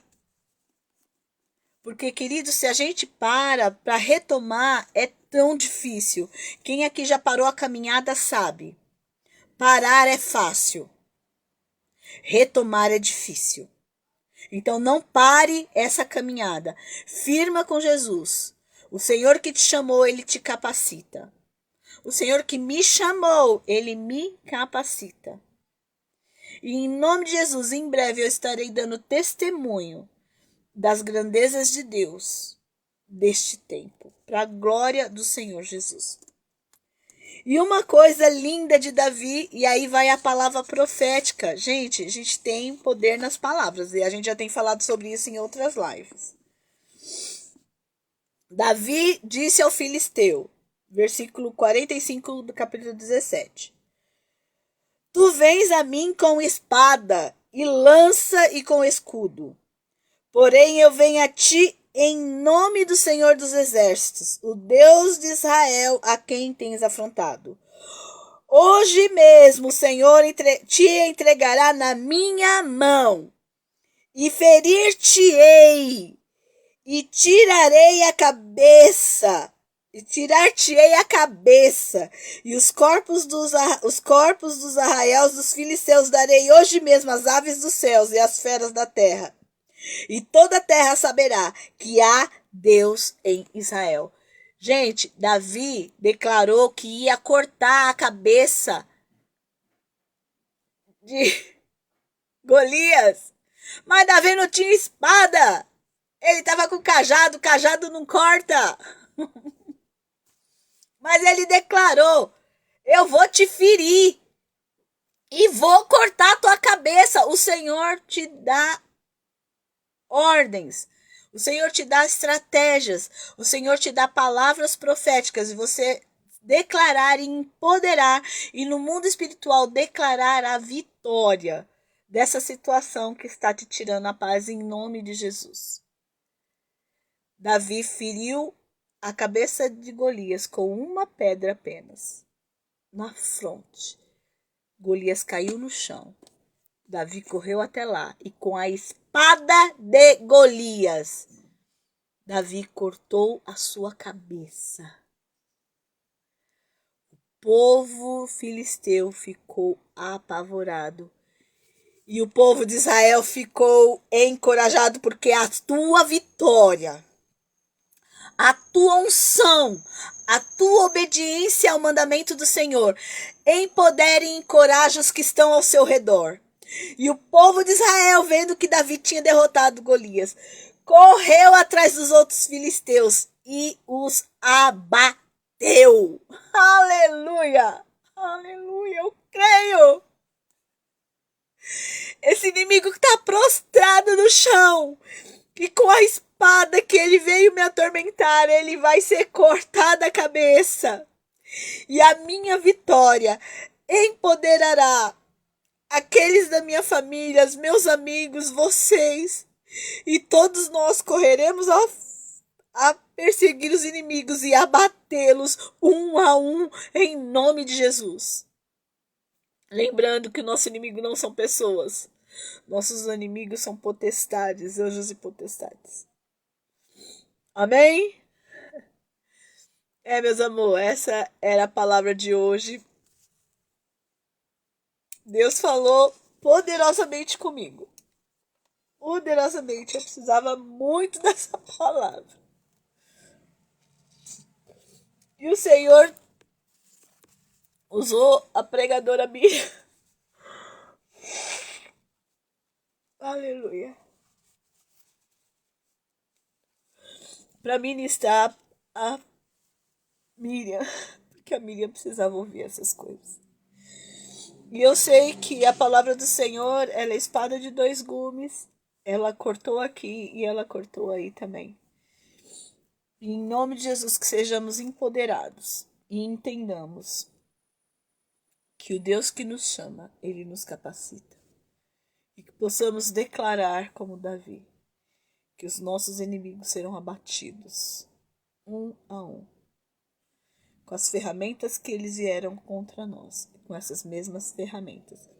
Porque, querido, se a gente para retomar, é tão difícil. Quem aqui já parou a caminhada sabe. Parar é fácil. Retomar é difícil. Então, não pare essa caminhada. Firma com Jesus. O Senhor que te chamou, Ele te capacita. O Senhor que me chamou, Ele me capacita. E em nome de Jesus, em breve eu estarei dando testemunho das grandezas de Deus deste tempo, para a glória do Senhor Jesus. E uma coisa linda de Davi, e aí vai a palavra profética. Gente, a gente tem poder nas palavras, e a gente já tem falado sobre isso em outras lives. Davi disse ao filisteu, versículo 45 do capítulo 17. Tu vens a mim com espada e lança e com escudo. Porém, eu venho a ti em nome do Senhor dos Exércitos, o Deus de Israel, a quem tens afrontado. Hoje mesmo o Senhor te entregará na minha mão, e ferir-te-ei, e tirarei a cabeça, e tirar-te-ei a cabeça, e os corpos dos arraiais dos filisteus darei hoje mesmo às aves dos céus e às feras da terra. E toda a terra saberá que há Deus em Israel. Gente, Davi declarou que ia cortar a cabeça de Golias. Mas Davi não tinha espada. Ele estava com cajado, o cajado não corta. Mas ele declarou: eu vou te ferir e vou cortar a tua cabeça. O Senhor te dá ordens. O Senhor te dá estratégias. O Senhor te dá palavras proféticas. E você declarar e empoderar. E no mundo espiritual declarar a vitória dessa situação que está te tirando a paz em nome de Jesus. Davi feriu a cabeça de Golias com uma pedra apenas. Na fronte. Golias caiu no chão. Davi correu até lá e com a espada de Golias, Davi cortou a sua cabeça. O povo filisteu ficou apavorado. E o povo de Israel ficou encorajado porque a tua vitória, a tua unção, a tua obediência ao mandamento do Senhor empodere e encoraje os que estão ao seu redor. E o povo de Israel, vendo que Davi tinha derrotado Golias, correu atrás dos outros filisteus e os abateu. Aleluia! Aleluia! Eu creio! Esse inimigo que está prostrado no chão, e com a espada que ele veio me atormentar, ele vai ser cortada a cabeça. E a minha vitória empoderará aqueles da minha família, os meus amigos, vocês. E todos nós correremos a perseguir os inimigos e abatê-los um a um em nome de Jesus. Lembrando que o nosso inimigo não são pessoas. Nossos inimigos são potestades, anjos e potestades. Amém? Meus amores, essa era a palavra de hoje. Deus falou poderosamente comigo. Poderosamente. Eu precisava muito dessa palavra. E o Senhor usou a pregadora Miriam. Aleluia. Para ministrar a Miriam. Porque a Miriam precisava ouvir essas coisas. E eu sei que a palavra do Senhor, ela é espada de dois gumes. Ela cortou aqui e ela cortou aí também. E em nome de Jesus, que sejamos empoderados e entendamos que o Deus que nos chama, Ele nos capacita. E que possamos declarar como Davi, que os nossos inimigos serão abatidos, um a um, com as ferramentas que eles vieram contra nós. Com essas mesmas ferramentas,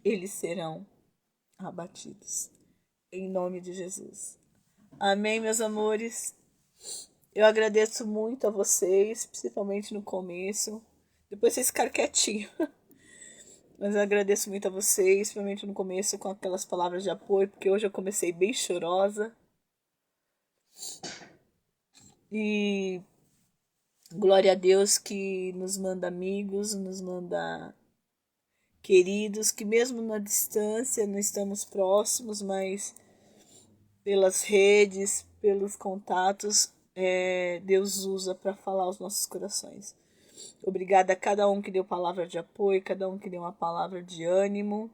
eles serão abatidos. Em nome de Jesus. Amém, meus amores? Eu agradeço muito a vocês, principalmente no começo. Depois vocês ficaram quietinhos. Mas eu agradeço muito a vocês, principalmente no começo, com aquelas palavras de apoio, porque hoje eu comecei bem chorosa. E glória a Deus que nos manda amigos, nos manda queridos, que mesmo na distância não estamos próximos, mas pelas redes, pelos contatos, Deus usa para falar aos nossos corações. Obrigada a cada um que deu palavra de apoio, cada um que deu uma palavra de ânimo.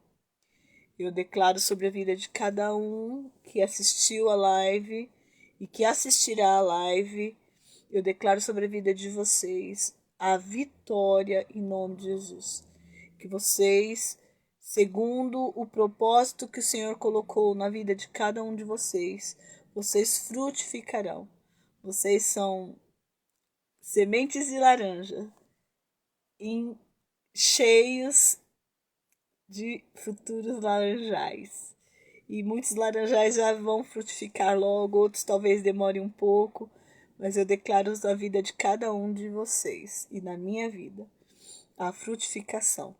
Eu declaro sobre a vida de cada um que assistiu a live e que assistirá a live. Eu declaro sobre a vida de vocês a vitória em nome de Jesus. Que vocês, segundo o propósito que o Senhor colocou na vida de cada um de vocês vocês frutificarão. Vocês são sementes de laranja cheios de futuros laranjais. E muitos laranjais já vão frutificar logo, outros talvez demorem um pouco, mas eu declaro na vida de cada um de vocês e na minha vida a frutificação.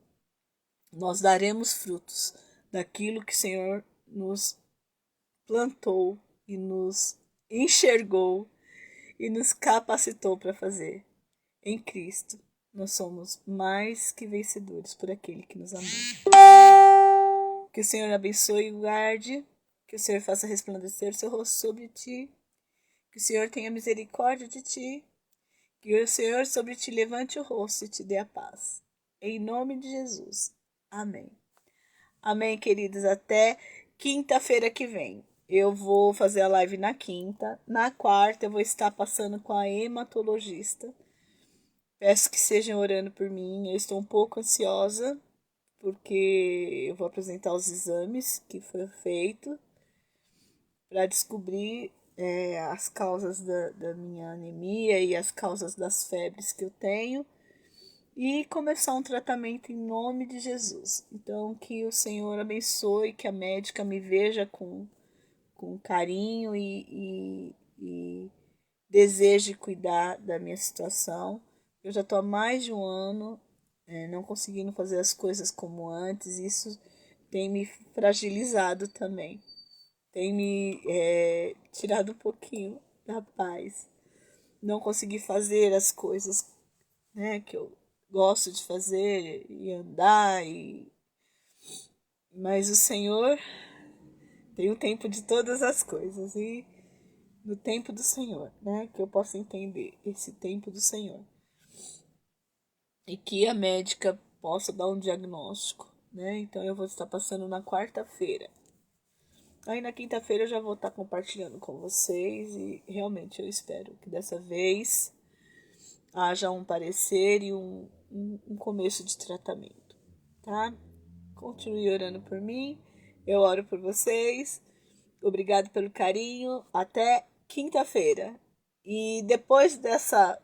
Nós daremos frutos daquilo que o Senhor nos plantou e nos enxergou e nos capacitou para fazer. Em Cristo, nós somos mais que vencedores por aquele que nos amou. Que o Senhor abençoe e guarde, que o Senhor faça resplandecer o seu rosto sobre ti, que o Senhor tenha misericórdia de ti, que o Senhor sobre ti levante o rosto e te dê a paz. Em nome de Jesus. Amém. Amém, queridos. Até quinta-feira que vem. Eu vou fazer a live na quinta. Na quarta eu vou estar passando com a hematologista. Peço que sejam orando por mim. Eu estou um pouco ansiosa, porque eu vou apresentar os exames que foram feitos para descobrir as causas da minha anemia e as causas das febres que eu tenho e começar um tratamento em nome de Jesus. Então, que o Senhor abençoe, que a médica me veja com carinho e deseje cuidar da minha situação. Eu já estou há mais de um ano não conseguindo fazer as coisas como antes. Isso tem me fragilizado também. Tem me tirado um pouquinho da paz. Não conseguir fazer as coisas que eu gosto de fazer e andar. Mas o Senhor tem o tempo de todas as coisas. E no tempo do Senhor, que eu possa entender esse tempo do Senhor. E que a médica possa dar um diagnóstico, Então eu vou estar passando na quarta-feira. Aí na quinta-feira eu já vou estar compartilhando com vocês e realmente eu espero que dessa vez haja um parecer e um começo de tratamento, tá? Continue orando por mim, eu oro por vocês. Obrigado pelo carinho. Até quinta-feira. E depois dessa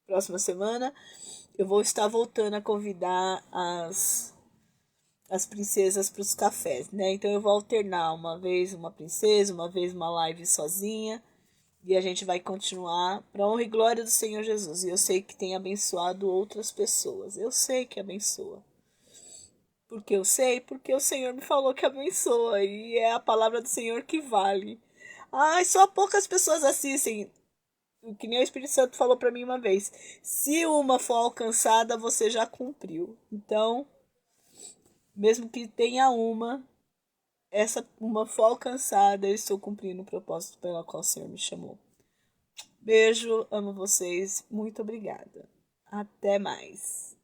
próxima semana, eu vou estar voltando a convidar as princesas para os cafés, Então eu vou alternar uma vez uma princesa, uma vez uma live sozinha. E a gente vai continuar para honra e glória do Senhor Jesus. E eu sei que tem abençoado outras pessoas. Eu sei que abençoa. Porque eu sei, porque o Senhor me falou que abençoa. E é a palavra do Senhor que vale. Ai, só poucas pessoas assistem. O que nem o Espírito Santo falou para mim uma vez. Se uma for alcançada, você já cumpriu. Então, mesmo que tenha essa uma for alcançada, eu estou cumprindo o propósito pelo qual o Senhor me chamou. Beijo, amo vocês. Muito obrigada. Até mais.